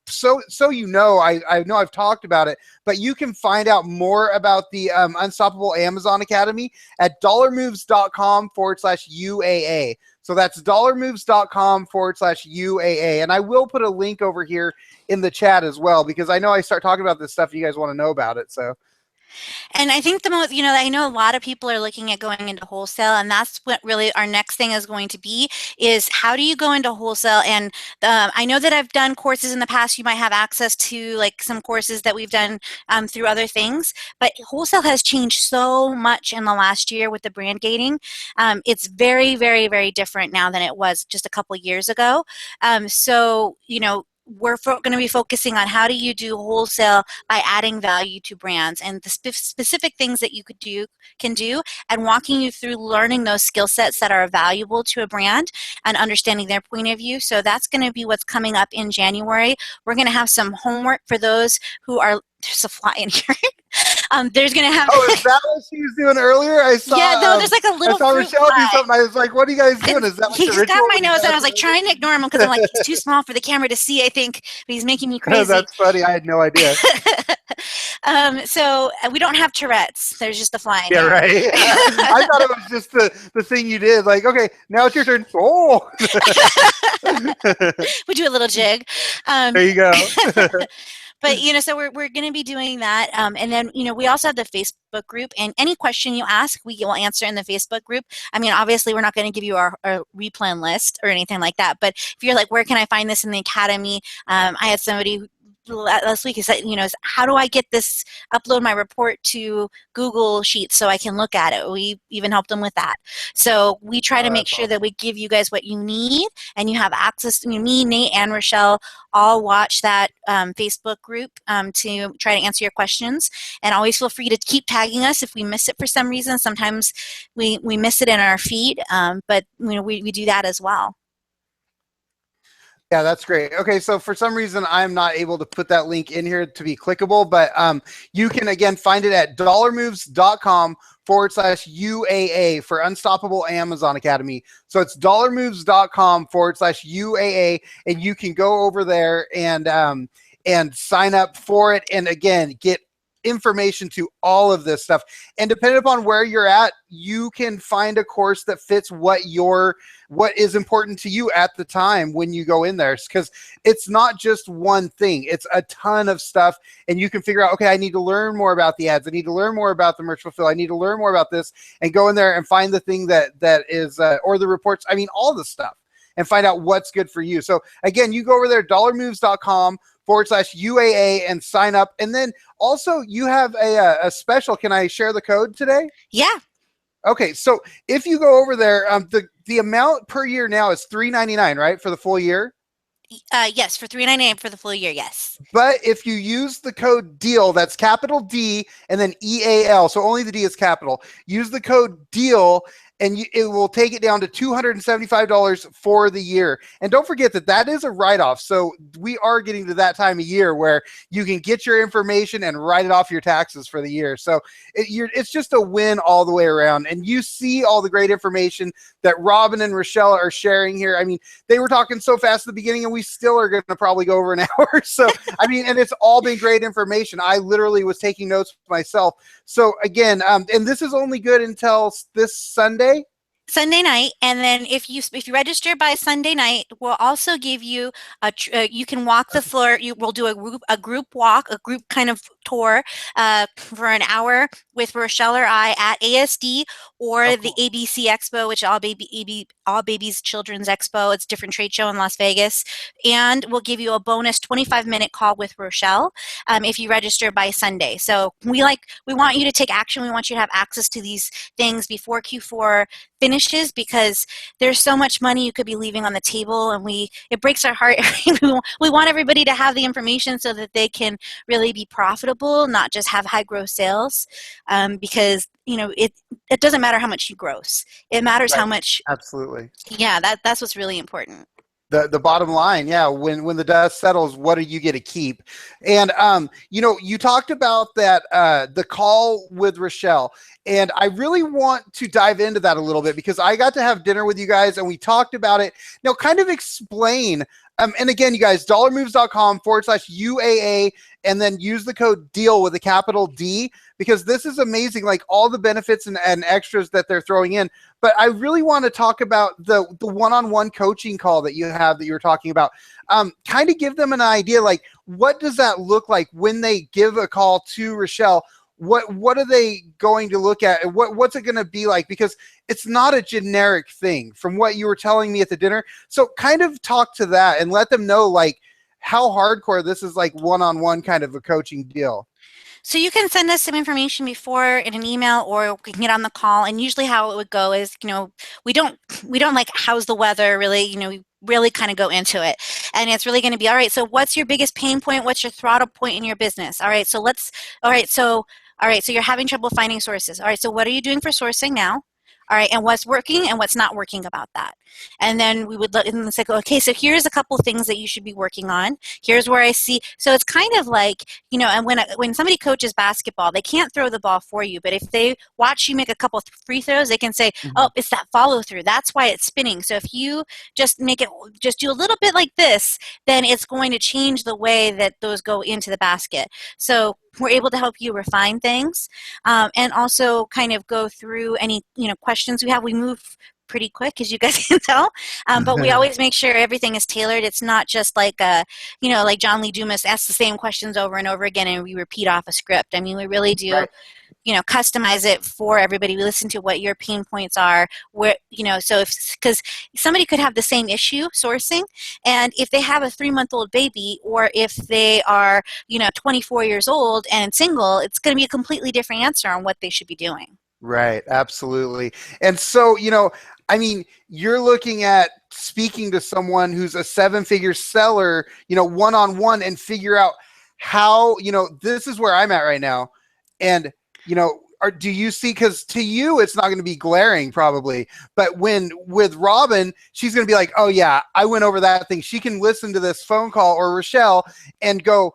so you know, I know I've talked about it, but you can find out more about the Unstoppable Amazon Academy at dollarmoves.com/UAA. So that's dollarmoves.com/UAA. And I will put a link over here in the chat as well, because I know I start talking about this stuff, you guys want to know about it. So. And I think the most, I know a lot of people are looking at going into wholesale, and that's what really our next thing is going to be, is how do you go into wholesale? And I know that I've done courses in the past. You might have access to like some courses that we've done through other things, but wholesale has changed so much in the last year with the brand gating. It's very, very, very different now than it was just a couple years ago. So, we're going to be focusing on how do you do wholesale by adding value to brands and the specific things that you can do, and walking you through learning those skill sets that are valuable to a brand and understanding their point of view. So that's going to be what's coming up in January. We're going to have some homework for those who are, there's a fly in here. There's going to have. Oh, is that what she was doing earlier? I saw. Yeah, no, there's like a little. I saw Rochelle do something. I was like, "What are you guys doing?" Is that he just got my nose, and I was like trying to ignore him because I'm like, he's too small for the camera to see, I think, but he's making me crazy. That's funny. I had no idea. So we don't have Tourette's. There's just a fly in Yeah, here. right. I thought it was just the thing you did. Like, okay, now it's your turn. Oh. We do a little jig. There you go. But, so we're going to be doing that. And then, we also have the Facebook group, and any question you ask, we will answer in the Facebook group. I mean, obviously, we're not going to give you our replan list or anything like that. But if you're like, where can I find this in the academy? I had somebody last week, he said, how do I get this, upload my report to Google Sheets so I can look at it? We even helped them with that. So we try to make sure that we give you guys what you need, and you have access to me, Nate, and Rochelle all watch that Facebook group to try to answer your questions. And always feel free to keep tagging us if we miss it for some reason. Sometimes we miss it in our feed, but we do that as well. Yeah, that's great. Okay, so for some reason, I'm not able to put that link in here to be clickable, but you can, again, find it at dollarmoves.com/UAA for Unstoppable Amazon Academy. So it's dollarmoves.com/UAA, and you can go over there and sign up for it. And again, get information to all of this stuff. And depending upon where you're at, you can find a course that fits what is important to you at the time when you go in there, because it's not just one thing, it's a ton of stuff. And you can figure out, okay, I need to learn more about the ads, I need to learn more about the merch fulfill, I need to learn more about this, and go in there and find the thing that is or the reports, I mean, all the stuff, and find out what's good for you. So again, you go over there, dollarmoves.com/UAA, and sign up. And then also you have a special. Can I share the code today? Yeah. Okay, so if you go over there, the amount per year now is $3.99, right, for the full year? Yes, for $3.99 for the full year, yes. But if you use the code DEAL, that's capital D and then EAL, so only the D is capital. Use the code DEAL, and it will take it down to $275 for the year. And don't forget that is a write-off. So we are getting to that time of year where you can get your information and write it off your taxes for the year. So it's just a win all the way around. And you see all the great information that Robyn and Rochelle are sharing here. I mean, they were talking so fast at the beginning, and we still are going to probably go over an hour. So, I mean, and it's all been great information. I literally was taking notes myself. So again, and this is only good until this Sunday night, and then if you register by Sunday night, we'll also give you you can walk the floor. We'll do a group walk, a group kind of tour for an hour with Rochelle or I at ASD or the ABC Expo, which All Babies Children's Expo. It's a different trade show in Las Vegas, and we'll give you a bonus 25-minute call with Rochelle if you register by Sunday. So we want you to take action. We want you to have access to these things before Q4 finishes, because there's so much money you could be leaving on the table, and it breaks our heart. We want everybody to have the information so that they can really be profitable, not just have high gross sales, because it doesn't matter how much you gross. It matters how much. Absolutely. Yeah, that's what's really important. The bottom line, yeah, when the dust settles, what do you get to keep? And you talked about that the call with Rochelle, and I really want to dive into that a little bit, because I got to have dinner with you guys and we talked about it. Now, kind of explain And again, you guys, dollarmoves.com/UAA, and then use the code DEAL with a capital D, because this is amazing, like all the benefits and extras that they're throwing in. But I really want to talk about the one-on-one coaching call that you have that you were talking about. Kind of give them an idea, like what does that look like when they give a call to Rochelle? What are they going to look at, and what's it going to be like? Because it's not a generic thing from what you were telling me at the dinner. So kind of talk to that and let them know like how hardcore this is, like one-on-one kind of a coaching deal. So you can send us some information before in an email, or we can get on the call. And usually how it would go is, we don't like, how's the weather, really, we really kind of go into it. And it's really going to be, all right, so what's your biggest pain point? What's your throttle point in your business? All right, so you're having trouble finding sources. All right, so what are you doing for sourcing now? All right, and what's working and what's not working about that? And then we would let them say, okay, so here's a couple things that you should be working on. Here's where I see. So it's kind of like, and when somebody coaches basketball, they can't throw the ball for you, but if they watch you make a couple free throws, they can say, oh, it's that follow through. That's why it's spinning. So if you just do a little bit like this, then it's going to change the way that those go into the basket. So we're able to help you refine things, and also kind of go through any questions we have. We move pretty quick, as you guys can tell, but we always make sure everything is tailored. It's not just like like John Lee Dumas asks the same questions over and over again, and we repeat off a script. I mean, we really do. Right. Customize it for everybody. We listen to what your pain points are, so because somebody could have the same issue sourcing, and if they have a 3-month-old baby, or if they are, 24 years old and single, it's going to be a completely different answer on what they should be doing. Right. Absolutely. And so, I mean, you're looking at speaking to someone who's a 7-figure seller, one-on-one, and figure out how, this is where I'm at right now. And do you see, because to you it's not going to be glaring probably, but with Robyn, she's going to be like, oh yeah, I went over that thing. She can listen to this phone call, or Rochelle, and go,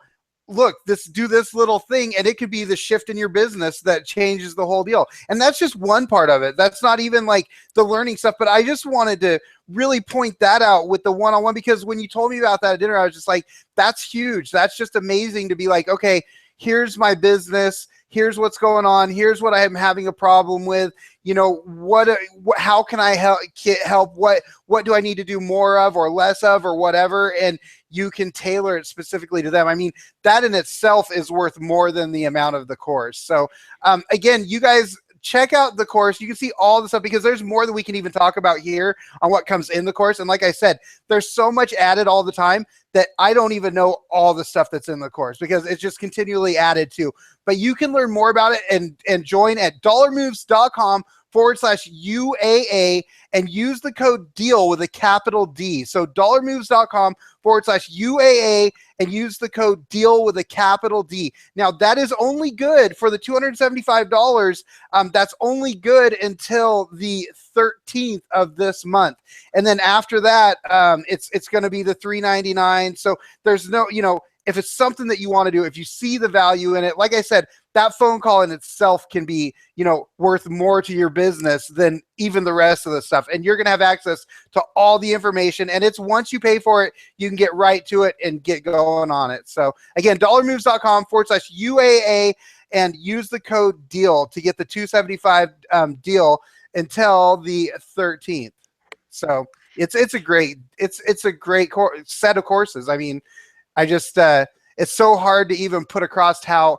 look, do this little thing, and it could be the shift in your business that changes the whole deal. And that's just one part of it. That's not even like the learning stuff, but I just wanted to really point that out with the one-on-one, because when you told me about that at dinner, I was just like, that's huge. That's just amazing to be like, okay, here's my business. Here's what's going on. Here's what I am having a problem with. How can I help? What do I need to do more of or less of or whatever? And you can tailor it specifically to them. I mean, that in itself is worth more than the amount of the course. So again, you guys, check out the course. You can see all the stuff, because there's more than we can even talk about here on what comes in the course. And like I said, there's so much added all the time that I don't even know all the stuff that's in the course, because it's just continually added to. But you can learn more about it and join at dollarmoves.com/UAA and use the code DEAL with a capital D. So dollarmoves.com/UAA and use the code DEAL with a capital D. Now that is only good for the $275. That's only good until the 13th of this month. And then after that, it's going to be the $399. So there's no, if it's something that you want to do, if you see the value in it, like I said, that phone call in itself can be, worth more to your business than even the rest of the stuff. And you're going to have access to all the information. And it's once you pay for it, you can get right to it and get going on it. So again, dollarmoves.com/UAA and use the code DEAL to get the $275 deal until the 13th. So it's a great set of courses. I mean, I just it's so hard to even put across how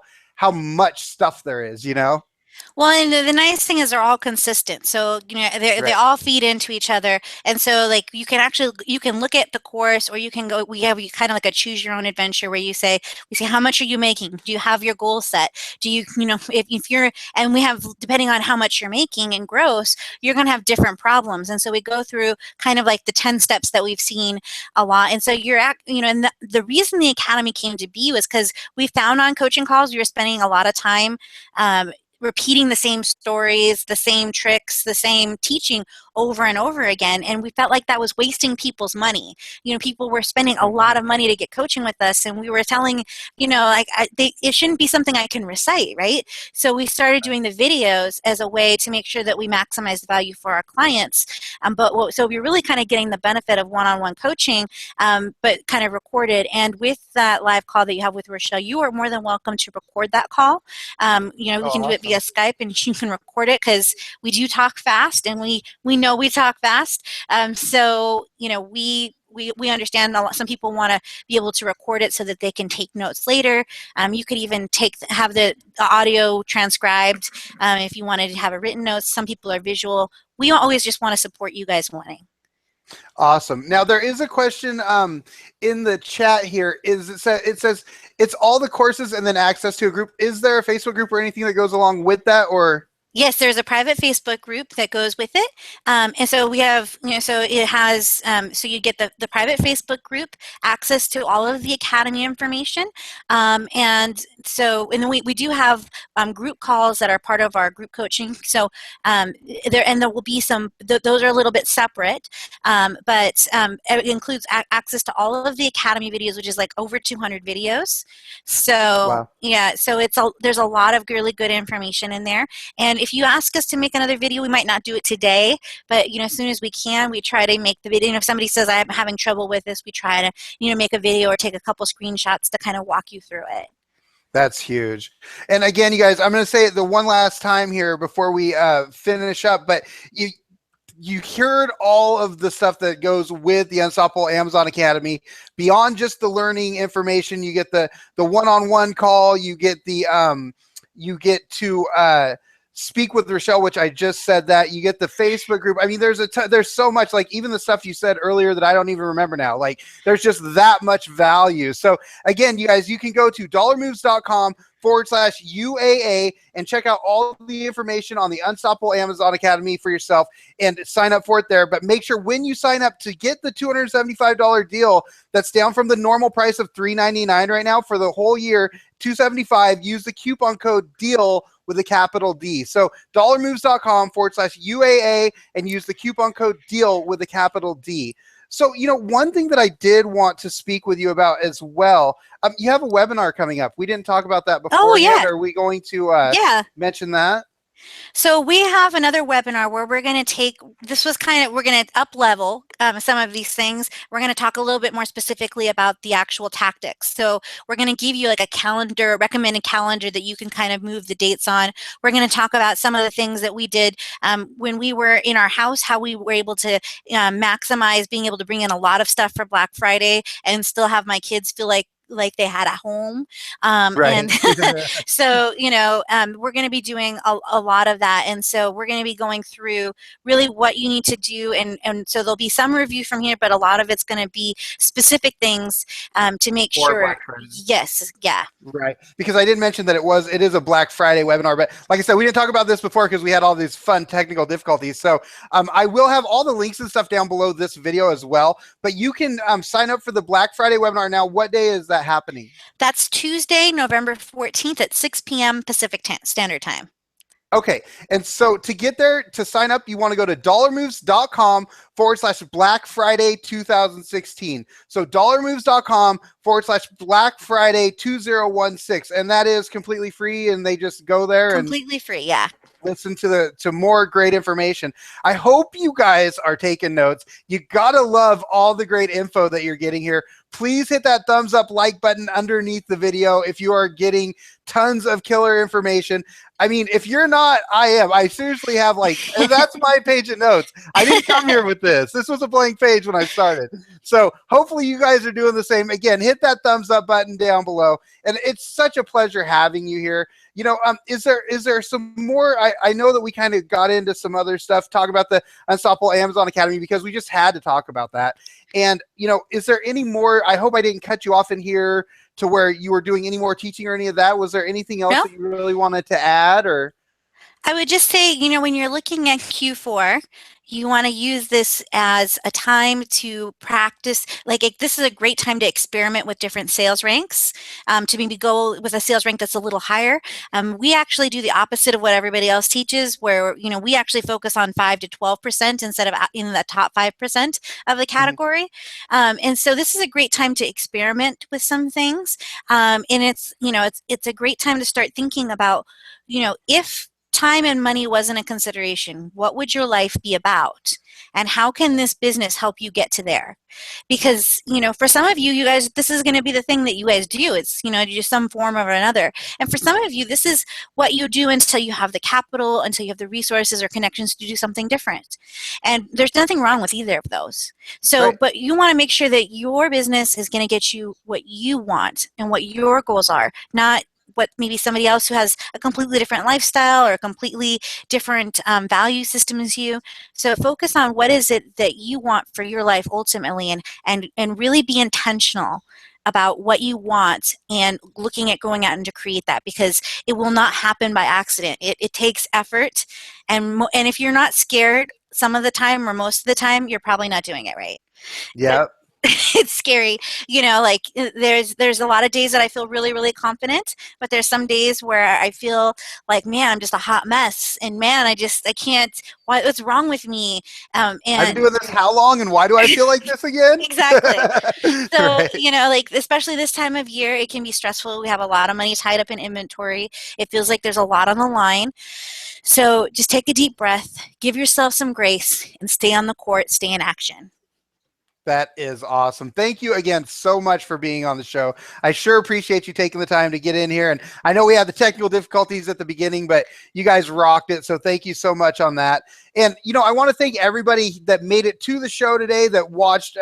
much stuff there is, Well, and the nice thing is they're all consistent. So, they all feed into each other. And so like you can look at the course, or you can go, we have kind of like a choose your own adventure where we say, how much are you making? Do you have your goal set? Do you, if you're, and we have, depending on how much you're making in gross, you're going to have different problems. And so we go through kind of like the 10 steps that we've seen a lot. And so and the reason the Academy came to be was because we found on coaching calls, we were spending a lot of time, repeating the same stories, the same tricks, the same teaching over and over again. And we felt like that was wasting people's money. People were spending a lot of money to get coaching with us, and we were telling, it shouldn't be something I can recite, right? So we started doing the videos as a way to make sure that we maximize the value for our clients. So we're really kind of getting the benefit of one-on-one coaching, but kind of recorded. And with that live call that you have with Rochelle, you are more than welcome to record that call. We can do it via Skype, and you can record it, because we do talk fast, and we know we talk fast. We understand some people want to be able to record it so that they can take notes later. You could even have the audio transcribed if you wanted to have a written note. Some people are visual. We always just want to support you guys wanting. Awesome. Now there is a question in the chat here. It says it's all the courses and then access to a group. Is there a Facebook group or anything that goes along with that, or? Yes, there's a private Facebook group that goes with it. And so we have, so it has, so you get the private Facebook group, access to all of the Academy information. And then we do have group calls that are part of our group coaching. So there will be some, those are a little bit separate, but it includes access to all of the Academy videos, which is like over 200 videos. So, wow. Yeah, so there's a lot of really good information in there. And if you ask us to make another video, we might not do it today, but as soon as we can, we try to make the video. If somebody says I'm having trouble with this, we try to make a video or take a couple screenshots to kind of walk you through it. That's huge. And again, you guys, I'm going to say it the one last time here before we finish up, but you heard all of the stuff that goes with the Unstoppable Amazon Academy. Beyond just the learning information, you get the one-on-one call, you get you get to speak with Rochelle, which I just said that. You get the Facebook group. I mean, there's so much, like even the stuff you said earlier that I don't even remember now. Like there's just that much value. So again, you guys, you can go to dollarmoves.com/UAA and check out all the information on the Unstoppable Amazon Academy for yourself and sign up for it there. But make sure when you sign up to get the $275 deal that's down from the normal price of $399 right now for the whole year, $275, use the coupon code DEAL with a capital D. So dollarmoves.com/UAA and use the coupon code DEAL with a capital D. So, one thing that I did want to speak with you about as well, you have a webinar coming up. We didn't talk about that before. Oh, yeah. Are we going to mention that? So we have another webinar where we're going to we're going to up level some of these things. We're going to talk a little bit more specifically about the actual tactics. So we're going to give you like a calendar, recommended calendar that you can kind of move the dates on. We're going to talk about some of the things that we did when we were in our house, how we were able to maximize being able to bring in a lot of stuff for Black Friday and still have my kids feel like they had a home. Right. And so, we're going to be doing a lot of that. And so we're going to be going through really what you need to do. And so there'll be some review from here, but a lot of it's going to be specific things to make sure. Yes. Yeah. Right. Because I did mention that it is a Black Friday webinar, but like I said, we didn't talk about this before because we had all these fun technical difficulties. So I will have all the links and stuff down below this video as well, but you can sign up for the Black Friday webinar now. What day is that happening? That's Tuesday, November 14th at 6 p.m. Pacific Standard Time. Okay. And so to get there, to sign up, you want to go to dollarmoves.com/Black Friday 2016. So dollarmoves.com/Black Friday 2016. And that is completely free. And they just go there completely free. Yeah. Listen to more great information. I hope you guys are taking notes. You gotta love all the great info that you're getting here. Please hit that thumbs up like button underneath the video if you are getting tons of killer information. I mean, if you're not, I am. I seriously have that's my page of notes. I didn't come here with this. This was a blank page when I started. So hopefully you guys are doing the same. Again, hit that thumbs up button down below. And it's such a pleasure having you here. Is there some more? I know that we kind of got into some other stuff, talk about the Unstoppable Amazon Academy, because we just had to talk about that. And, is there any more? I hope I didn't cut you off in here to where you were doing any more teaching or any of that. Was there anything else that you really wanted to add, or? I would just say, when you're looking at Q4, You want to use this as a time to practice. This is a great time to experiment with different sales ranks, to maybe go with a sales rank that's a little higher. We actually do the opposite of what everybody else teaches, where we actually focus on 5 to 12% instead of in the top 5% of the category. And so this is a great time to experiment with some things, and it's a great time to start thinking about, if time and money wasn't a consideration, what would your life be about? And how can this business help you get to there? Because, for some of you guys, this is going to be the thing that you guys do. It's, do some form or another. And for some of you, this is what you do until you have the capital, until you have the resources or connections to do something different. And there's nothing wrong with either of those. So, Right. but you want to make sure that your business is going to get you what you want and what your goals are, not what maybe somebody else who has a completely different lifestyle or a completely different value system as you. So focus on what is it that you want for your life ultimately, and really be intentional about what you want and looking at going out and to create that, because it will not happen by accident. It takes effort, and if you're not scared some of the time or most of the time, you're probably not doing it right. Yeah. It's scary, there's a lot of days that I feel really, really confident, but there's some days where I feel like, man, I'm just a hot mess, and man, I can't, what's wrong with me? I've been And doing this how long, and why do I feel like this again? exactly. So, Right. especially this time of year, it can be stressful. We have a lot of money tied up in inventory. It feels like there's a lot on the line. So just take a deep breath, give yourself some grace, and stay on the court, stay in action. That is awesome. Thank you again so much for being on the show. I sure appreciate you taking the time to get in here. And I know we had the technical difficulties at the beginning, but you guys rocked it. So thank you so much on that. And, I want to thank everybody that made it to the show today, that watched.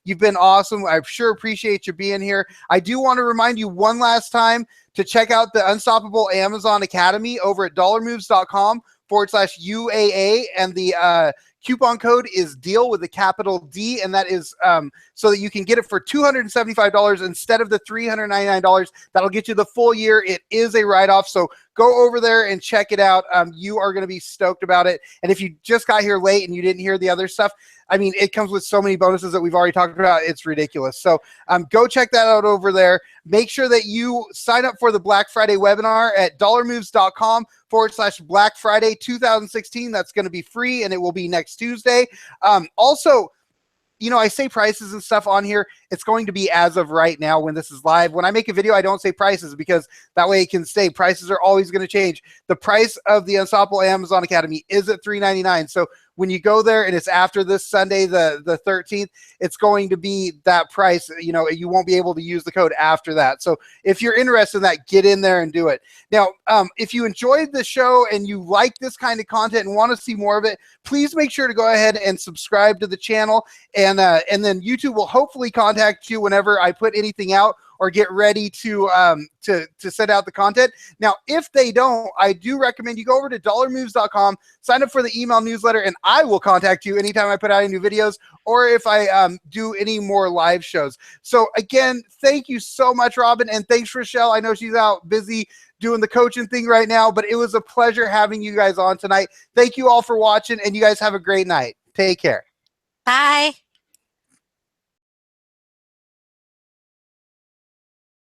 You've been awesome. I sure appreciate you being here. I do want to remind you one last time to check out the Unstoppable Amazon Academy over at dollarmoves.com/UAA. And the coupon code is DEAL with a capital D, and that is so that you can get it for $275 instead of the $399. That'll get you the full year. It is a write-off, so go over there and check it out. You are going to be stoked about it. And if you just got here late and you didn't hear the other stuff, I mean, it comes with so many bonuses that we've already talked about. It's ridiculous. So go check that out over there. Make sure that you sign up for the Black Friday webinar at dollarmoves.com/Black Friday 2016. That's going to be free, and it will be next Tuesday. Also, I say prices and stuff on here. It's going to be as of right now when this is live. When I make a video, I don't say prices, because that way it can stay. Prices are always going to change. The price of the Unstoppable Amazon Academy is at $399. So when you go there and it's after this Sunday, the 13th, it's going to be that price. You won't be able to use the code after that. So if you're interested in that, get in there and do it. Now, if you enjoyed the show and you like this kind of content and want to see more of it, please make sure to go ahead and subscribe to the channel. And then YouTube will hopefully contact you whenever I put anything out or get ready to send out the content. Now, if they don't, I do recommend you go over to dollarmoves.com, sign up for the email newsletter, and I will contact you anytime I put out any new videos or if I do any more live shows. So again, thank you so much, Robyn, and thanks, Rochelle. I know she's out busy doing the coaching thing right now, but it was a pleasure having you guys on tonight. Thank you all for watching, and you guys have a great night. Take care. Bye.